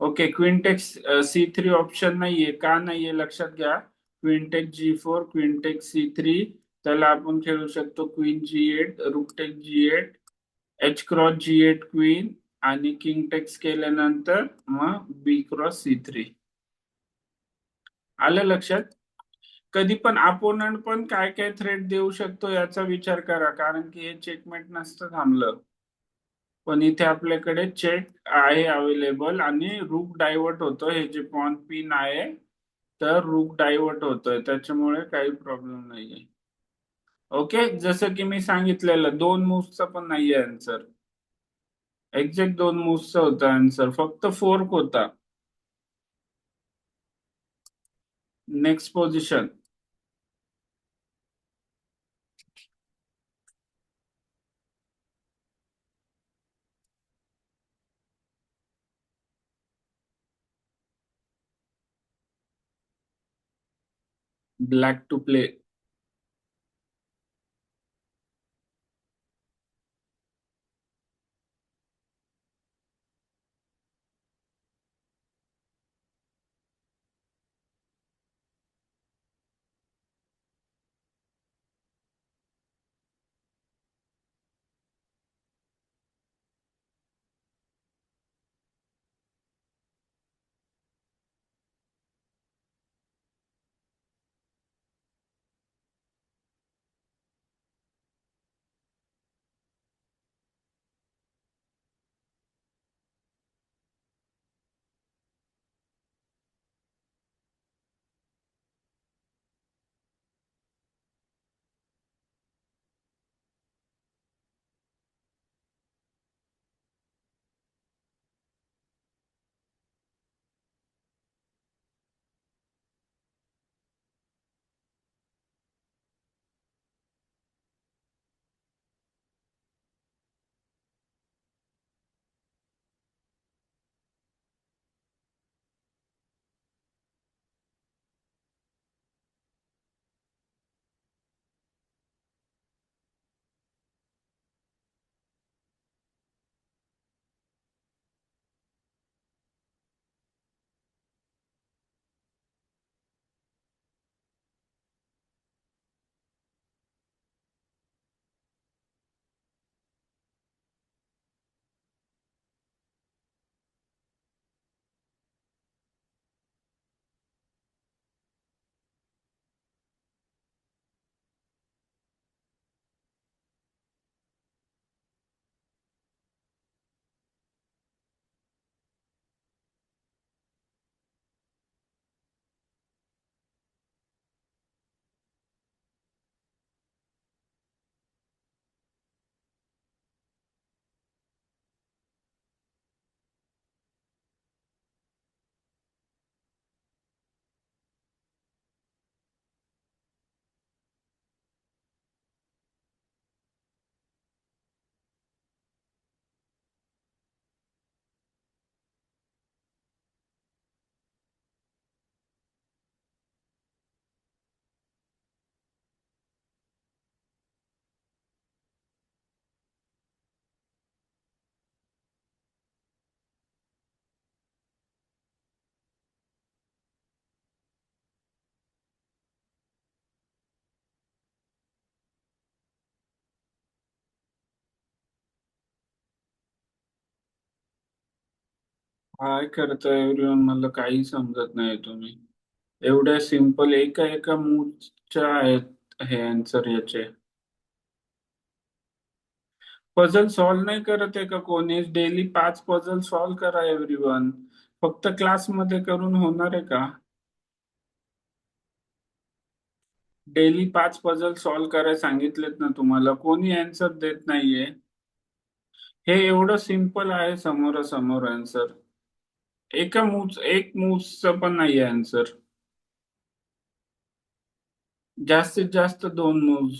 Okay, queen text C3 option नाहीये. का नाहीये लक्षात घ्या. Queen text G4, queen text C3, त्याला आपण खेळू शकतो queen G8, rook take G8, H cross G8 queen, आणि किंग टेक्स केल्यानंतर मग B क्रॉस C3. आलं लक्षात? कधी पण अपोनंट पण काय काय थ्रेट देऊ शकतो याचा विचार करा, कारण की हे चेकमेट नसतं थांबलं. पण इथे आपल्याकडे चेक आहे अवेलेबल, आणि रूक डायव्हर्ट होतो. हे जे पॉन पिन आहे, तर रूक डायव्हर्ट होतोय, त्याच्यामुळे काही प्रॉब्लेम नाहीये. ओके. जसं की मी सांगितलेलं, दोन मूव्सचा पण नाहीये आन्सर. एक्झॅक्ट दोन मूव्सचा होता आन्सर, फक्त फोर्क होता. Next position. Black to play. काय करताय एव्हरीवन, मला काही समजत नाही तुम्ही. एवढ्या सिंपल एका एका मूव्हच्या आहेत हे आन्सर याचे. पझल सॉल्व्ह नाही करत आहे का कोणी? डेली 5 पझल सॉल्व्ह करा एव्हरीवन. फक्त क्लासमध्ये करून होणार आहे का? डेली 5 पझल सॉल्व्ह करायला सांगितलेत ना तुम्हाला, कोणी आन्सर देत नाहीये. हे एवढं सिंपल आहे समोरासमोर आन्सर. एक मूव्हचं पण नाहीये आन्सर. जास्तीत जास्त 2 move.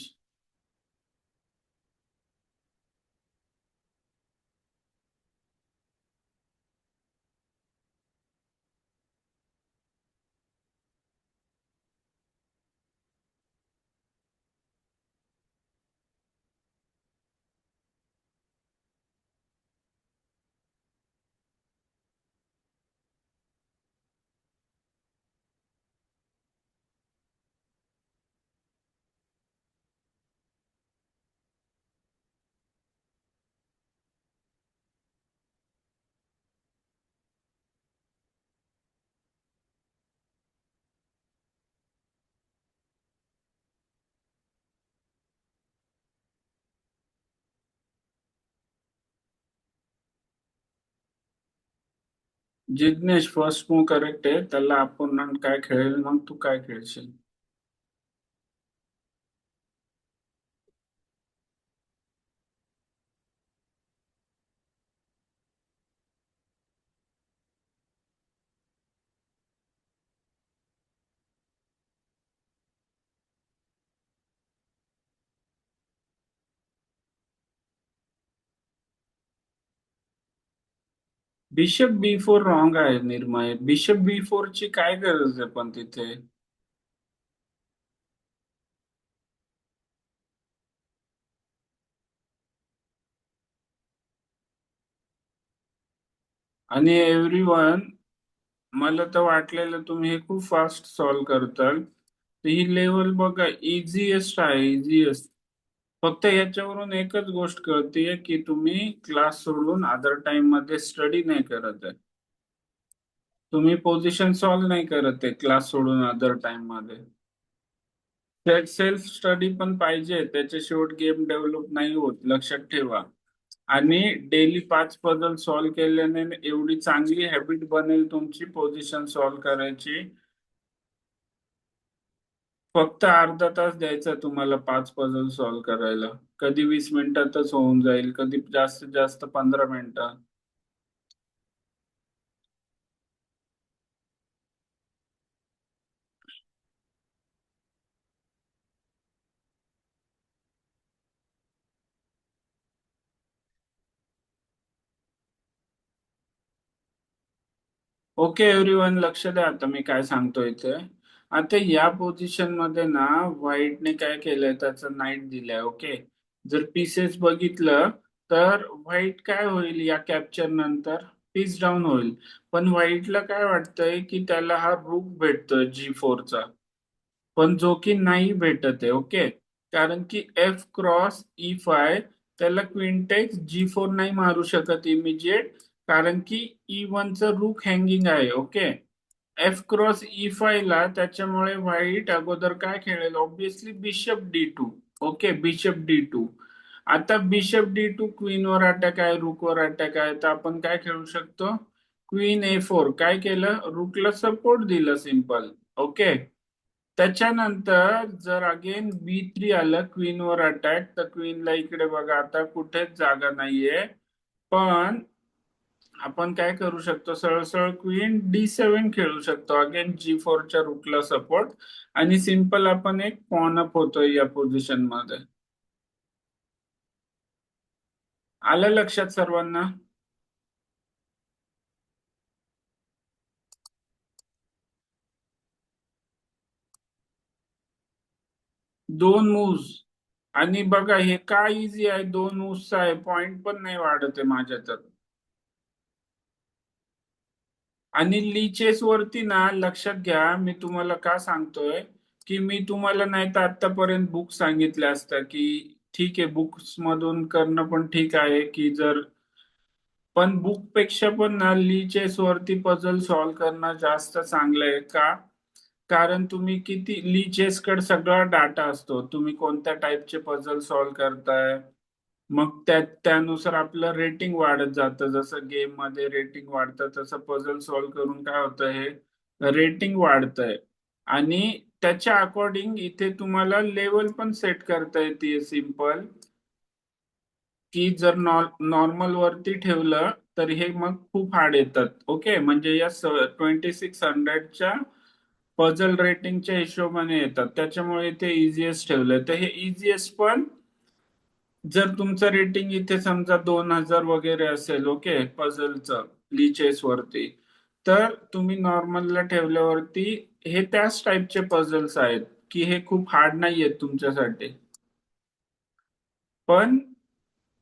Jignesh first move correct आहे. त्याला आपण काय खेळेल, मग तू काय खेळशील? बिशप B4 रॉंग आहे निर्मय. बिशप B4 ची काय गरज आहे पण तिथे? आणि एव्हरीवन, मला तर वाटलेलं तुम्ही हे खूप फास्ट सॉल्व्ह करताल. तर ही लेवल बघा, इझिएस्ट आहे, इझिएस्ट. फक्त याच्यावरून एकच गोष्ट कळतीये की तुम्ही क्लास सोडून अदर टाइम मध्ये स्टडी नाही करत आहे. तुम्ही पोझिशन सॉल्व्ह नाही करत आहे क्लास सोडून अदर टाइम मध्ये. सेल्फ स्टडी पण पाहिजे, त्याच्याशिवाय गेम डेव्हलप नाही होत, लक्षात ठेवा. आणि डेली 5 पझल सॉल्व्ह केल्याने एवढी चांगली हॅबिट बनेल तुमची पोझिशन सॉल्व्ह करायची. फक्त अर्धा तास द्यायचा तुम्हाला 5 पझल सॉल्व्ह करायला. कधी 20 मिनिटातच होऊन जाईल, कधी जास्तीत जास्त 15 मिनिटं. ओके एव्हरीवन, लक्ष द्या आता मी काय सांगतो इथे. आता या पोझिशन मध्ये ना, व्हाईटने काय केलंय, त्याचं नाईट दिलंय. ओके. जर पीसेस बघितलं तर व्हाईट काय होईल या कॅप्चर नंतर? पीस डाऊन होईल. पण व्हाईटला काय वाटतंय की त्याला हा रूक भेटतोय G4चा. पण जो की नाही भेटत आहे. ओके. कारण की F×E5, त्याला क्वीन G4 नाही मारू शकत इमिजिएट. कारण की E1चं रूक हँगिंग आहे. ओके. F×E5 ला त्याच्यामुळे व्हाईट अगोदर काय खेळेल, obviously bishop D2. Okay, bishop D2. आता बिशप D2, क्वीनवर अटॅक आहे, रूकवर अटॅक आहे, तर आपण काय खेळू शकतो? Queen A4. काय केलं? रूकला सपोर्ट दिलं, सिंपल. ओके. त्याच्यानंतर जर अगेन B3 आलं, क्वीनवर अटॅक, तर क्वीनला इकडे बघा, आता कुठेच जागा नाहीये. पण आपण काय करू शकतो, सरळ सरळ क्वीन D7 खेळू शकतो, अगेन G4च्या रूटला सपोर्ट. आणि सिंपल आपण एक पॉन अप होतोय या पोझिशन मध्ये. आलं लक्षात सर्वांना? 2 मूव्ह. आणि बघा हे काय इझी आहे, 2 मूव्ह आहे, पॉइंट पण नाही वाढत आहे माझ्या तर. आणि लीचेस वरती ना, लक्षात घ्या मी तुम्हाला का सांगतोय, की मी तुम्हाला नाही तर आतापर्यंत बुक सांगितल्या असत्या की ठीक आहे, बुक्स मधून करणं पण ठीक आहे की जर पण बुक पेक्षा पण ना ली चेस वरती पझल सॉल्व्ह करणं जास्त चांगलं आहे का? कारण तुम्ही किती ली चेस कडे सगळा डाटा असतो, तुम्ही कोणत्या टाईपचे पझल सॉल्व्ह करताय, मग त्यानुसार आपलं रेटिंग वाढत जातं. जसं गेम मध्ये रेटिंग वाढतं तसं पझल सॉल्व्ह करून काय होतं, हे रेटिंग वाढतंय. आणि त्याच्या अकॉर्डिंग इथे तुम्हाला लेवल पण सेट करता येते सिंपल, की जर नॉर्मल वरती ठेवलं तर हे मग खूप हार्ड येतात. ओके, म्हणजे या 2600च्या पझल रेटिंगच्या हिशोबाने येतात, त्याच्यामुळे ते इझिएस्ट ठेवलंय. तर हे इझिएस्ट पण जर तुमचं रेटिंग इथे समजा 2000 वगैरे असेल, ओके, पझलचं लिचेस वरती, तर तुम्ही नॉर्मलला ठेवल्यावरती हे त्याच टाईपचे पझल्स आहेत, की हे खूप हार्ड नाही आहेत तुमच्यासाठी. पण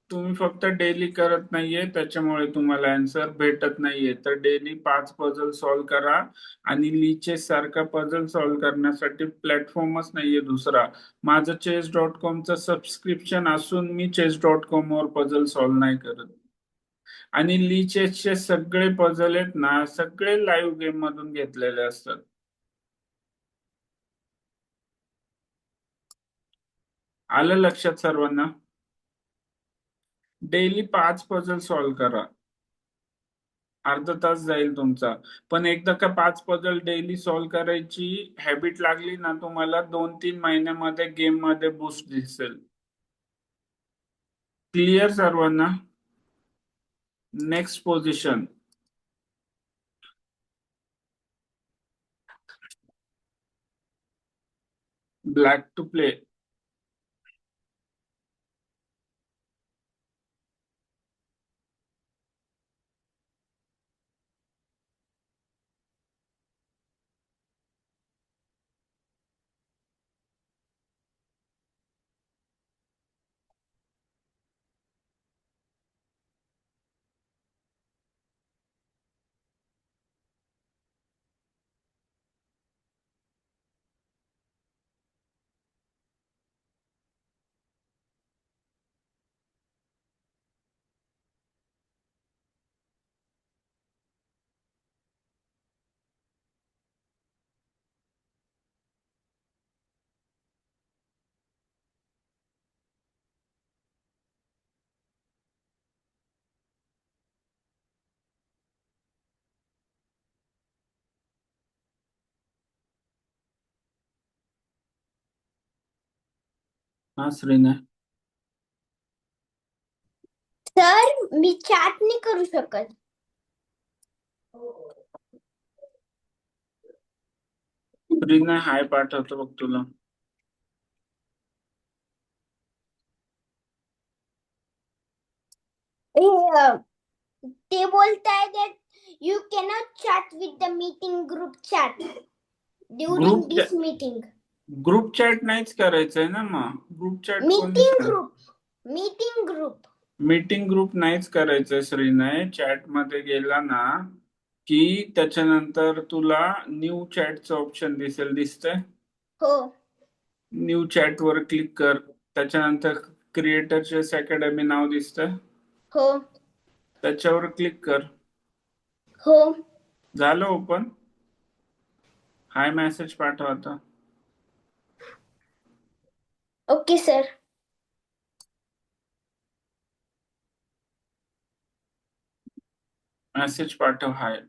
तुम्ही फक्त डेली करत नाहीये, त्याच्यामुळे तुम्हाला आन्सर भेटत नाहीये. तर डेली 5 पझल सॉल्व्ह करा. आणि लिचेस सारखा पझल सॉल्व्ह करण्यासाठी प्लॅटफॉर्मच नाहीये दुसरा. माझं chess.com चं सबस्क्रिप्शन असून मी chess.com वर पझल सॉल्व्ह नाही करत. आणि लिचेसचे सगळे पझल आहेत ना, सगळे लाईव्ह गेम मधून घेतलेले असतात. आलं लक्षात सर्वांना? डेली 5 पझल सॉल्व्ह करा. अर्धा तास जाईल तुमचा. पण एकदा का 5 पझल डेली सॉल्व्ह करायची हॅबिट लागली ना, तुम्हाला 2-3 महिन्यामध्ये गेम मध्ये बूस्ट दिसेल. क्लिअर सर्वांना? Next position. Black to play. हा श्रीने. सर मी चॅट नाही करू शकत. श्रीने हाय पाठवतो बघ तुला. ते बोलताय that you cannot chat with the meeting group chat during group this meeting. Group chat नाहीच करायचंय ना, मग ग्रुप चॅट कोणी मीटिंग ग्रुप मीटिंग ग्रुप नाहीच करायचंय श्रीने. चॅट मध्ये गेला ना की त्याच्यानंतर तुला न्यू चॅटचं ऑप्शन दिसेल, दिसतंय? हो न्यू चॅट वर क्लिक कर. त्याच्यानंतर क्रिएटर चेस अकॅडमी नाव दिसतंय, हो त्याच्यावर क्लिक कर. हो झालं ओपन. हाय मेसेज पाठव आता. Okay sir. मेसेज पाठव हाय.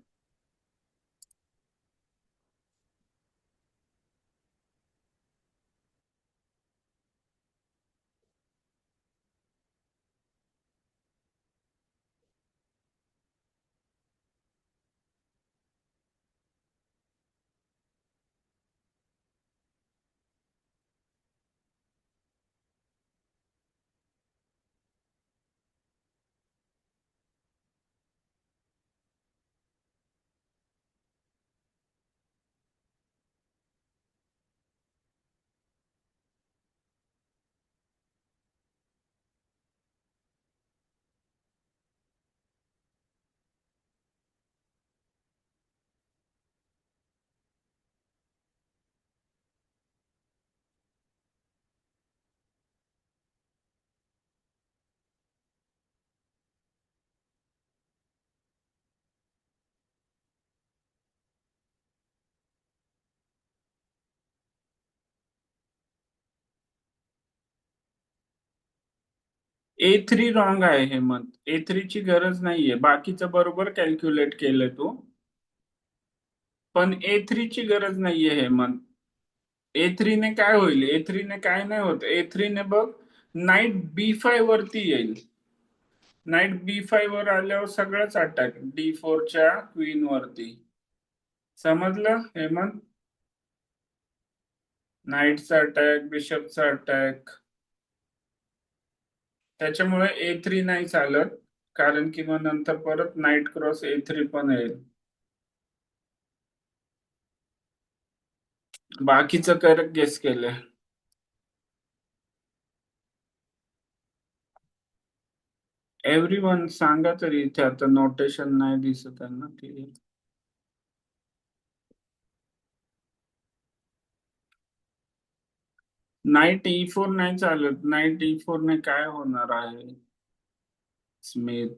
A3 रॉंग आहे हेमंत. A3 ची गरज नाहीये, बाकीचं बरोबर कॅल्क्युलेट केलंय तू, पण A3 ची गरज नाहीये हेमंत. A3 ने काय होईल? A3 ने काय नाही होत. A3 ने बघ, नाईट B5 वरती येईल. नाईट B5 वर आल्यावर सगळंच अटॅक D4 च्या क्वीन वरती. समजलं हेमंत? नाईटचा अटॅक, बिशपचा अटॅक. त्याच्यामुळे A3 नाही चालत, कारण की मग नंतर परत नाईट क्रॉस A3 पण येईल. बाकीचं करेक्ट गेस केलंय. एव्हरीवन सांगा तरी, इथे आता नोटेशन नाही दिसत आहे ना क्लिअर. नाईट E4 नाही चालत. नाईट E4 ने काय होणार आहे स्मिथ?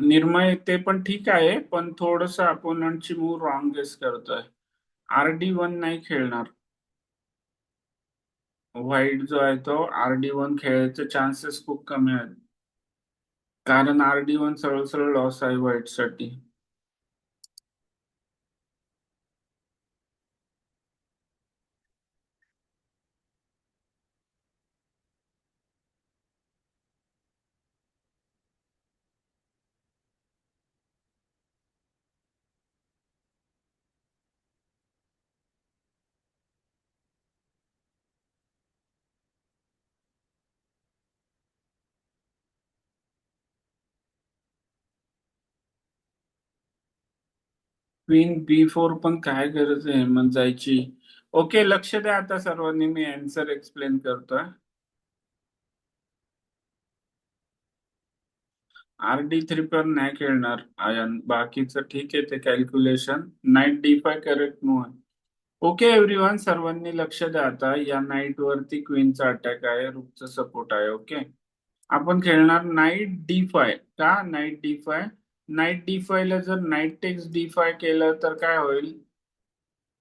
निर्मय ते पण ठीक आहे, पण थोडस अपोनंटची मूव रॉंग गेस करतोय. RD1 नाही खेळणार. व्हाईट जो आहे तो RD1 खेळायचे चान्सेस खूप कमी आहेत, कारण RD1 सरळ सरळ लॉस आहे व्हाईट साठी. क्वीन B4 पण काय गरज आहे मग जायची? ओके, लक्ष द्या आता सर्वांनी, मी आन्सर एक्सप्लेन करतोय. RD3 पण नाही खेळणार आयन. बाकीचं ठीक आहे, ते calculation. Night D5 correct move आहे. ओके एव्हरीवन, सर्वांनी लक्ष द्या आता. या नाईट वरती क्वीनचा अटॅक आहे, रूकचा सपोर्ट आहे. ओके, आपण खेळणार नाईट D5. का नाईट D5? नाईट D5 ला जर नाईट टेक्स D5 केलं तर काय होईल?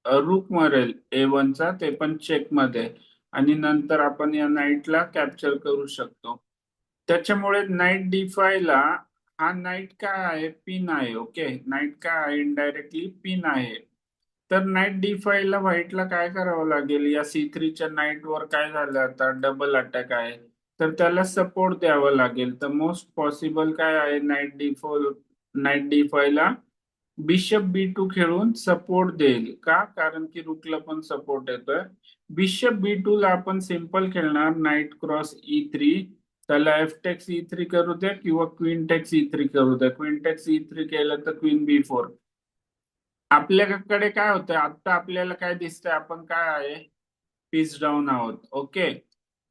रूक मरेल A1 चा, ते पण चेक मध्ये, आणि नंतर आपण या नाईटला कॅप्चर करू शकतो. त्याच्यामुळे नाईट D5 ला, हा नाईट काय आहे? पिन आहे. ओके, नाईट काय आहे? इनडायरेक्टली पिन आहे. तर नाईट D5 ला व्हाईटला काय करावं लागेल? या C3 च्या नाईट वर काय झालं आता? डबल अटॅक आहे, तर त्याला सपोर्ट द्यावं लागेल. तर मोस्ट पॉसिबल काय आहे? नाईट D5 ला बिशप B2 खेळून सपोर्ट देईल. का? कारण की रुकला पण सपोर्ट येतोय. बिशप B2 ला आपण सिंपल खेळणार नाईट क्रॉस E3. त्याला एफ टेक्स E3 करू द्या किंवा क्वीन टेक्स E3 करू द्या. क्वीन टेक्स E3 केलं तर क्वीन B4. आपल्याकडे काय होतंय आता? आपल्याला काय दिसतंय? आपण काय आहे? पीस डाऊन आहोत. ओके,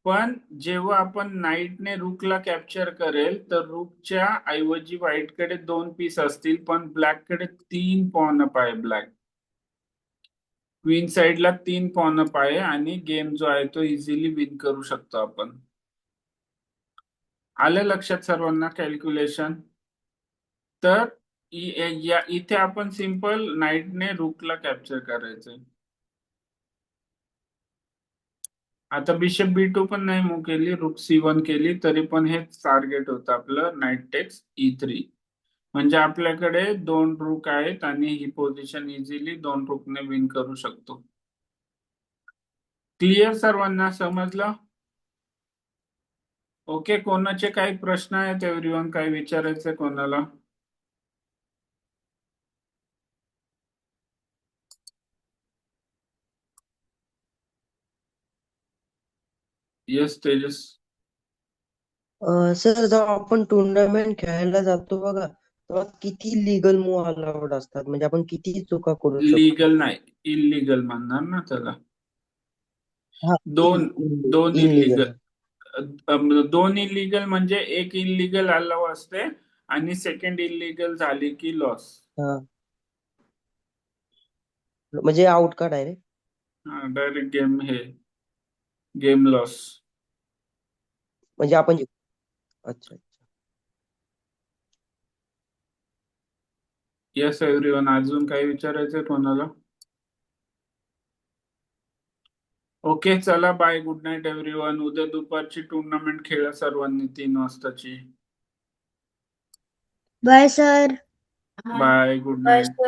पण जेव्हा आपण नाईटने रूकला कॅप्चर करेल, तर रूकच्या ऐवजी व्हाईटकडे 2 पीस असतील, पण ब्लॅककडे 3 पॉन अप आहे. ब्लॅक क्वीन साइडला 3 पॉन अप आहे, आणि गेम जो आहे तो इझिली विन करू शकतो आपण. आलं लक्षात सर्वांना कॅल्क्युलेशन? तर इथे आपण सिंपल नाईटने रूकला कॅप्चर करायचंय. आता बिशप B2 पण नाही मूव्ह केली, रूक C1 केली, तरी पण हेच टार्गेट होतं आपलं, नाईट टेक्स E3. म्हणजे आपल्याकडे 2 रूक आहेत, आणि ही पोझिशन इझिली 2 रूकने विन करू शकतो. क्लिअर सर्वांना? समजलं? ओके, कोणाचे काही प्रश्न आहेत एव्हरीवन? काही विचारायचंय कोणाला? येस तेजस. सर, जेव्हा आपण टुर्नामेंट खेळायला जातो बघा, तेव्हा किती लीगल मूव्ह अलाउड असतात? म्हणजे आपण किती चुका करू शकतो? लीगल नाही, इलिगल म्हणणार ना त्याला. हा, दोन दोन इनलीगल. इलिगल. दोन इलिगल म्हणजे एक इलिगल अलाव असते आणि सेकंड इलिगल झाली की लॉस. हा, म्हणजे आउट का डायरेक्ट? Direct game loss. म्हणजे आपण अच्छा. Yes everyone. अजून काही विचारायचंय कोणाला? ओके, चला बाय, गुड नाईट एव्हरीवन. उद्या दुपारची टुर्नामेंट खेळा सर्वांनी 3 वाजताची. Bye sir. Bye, good night.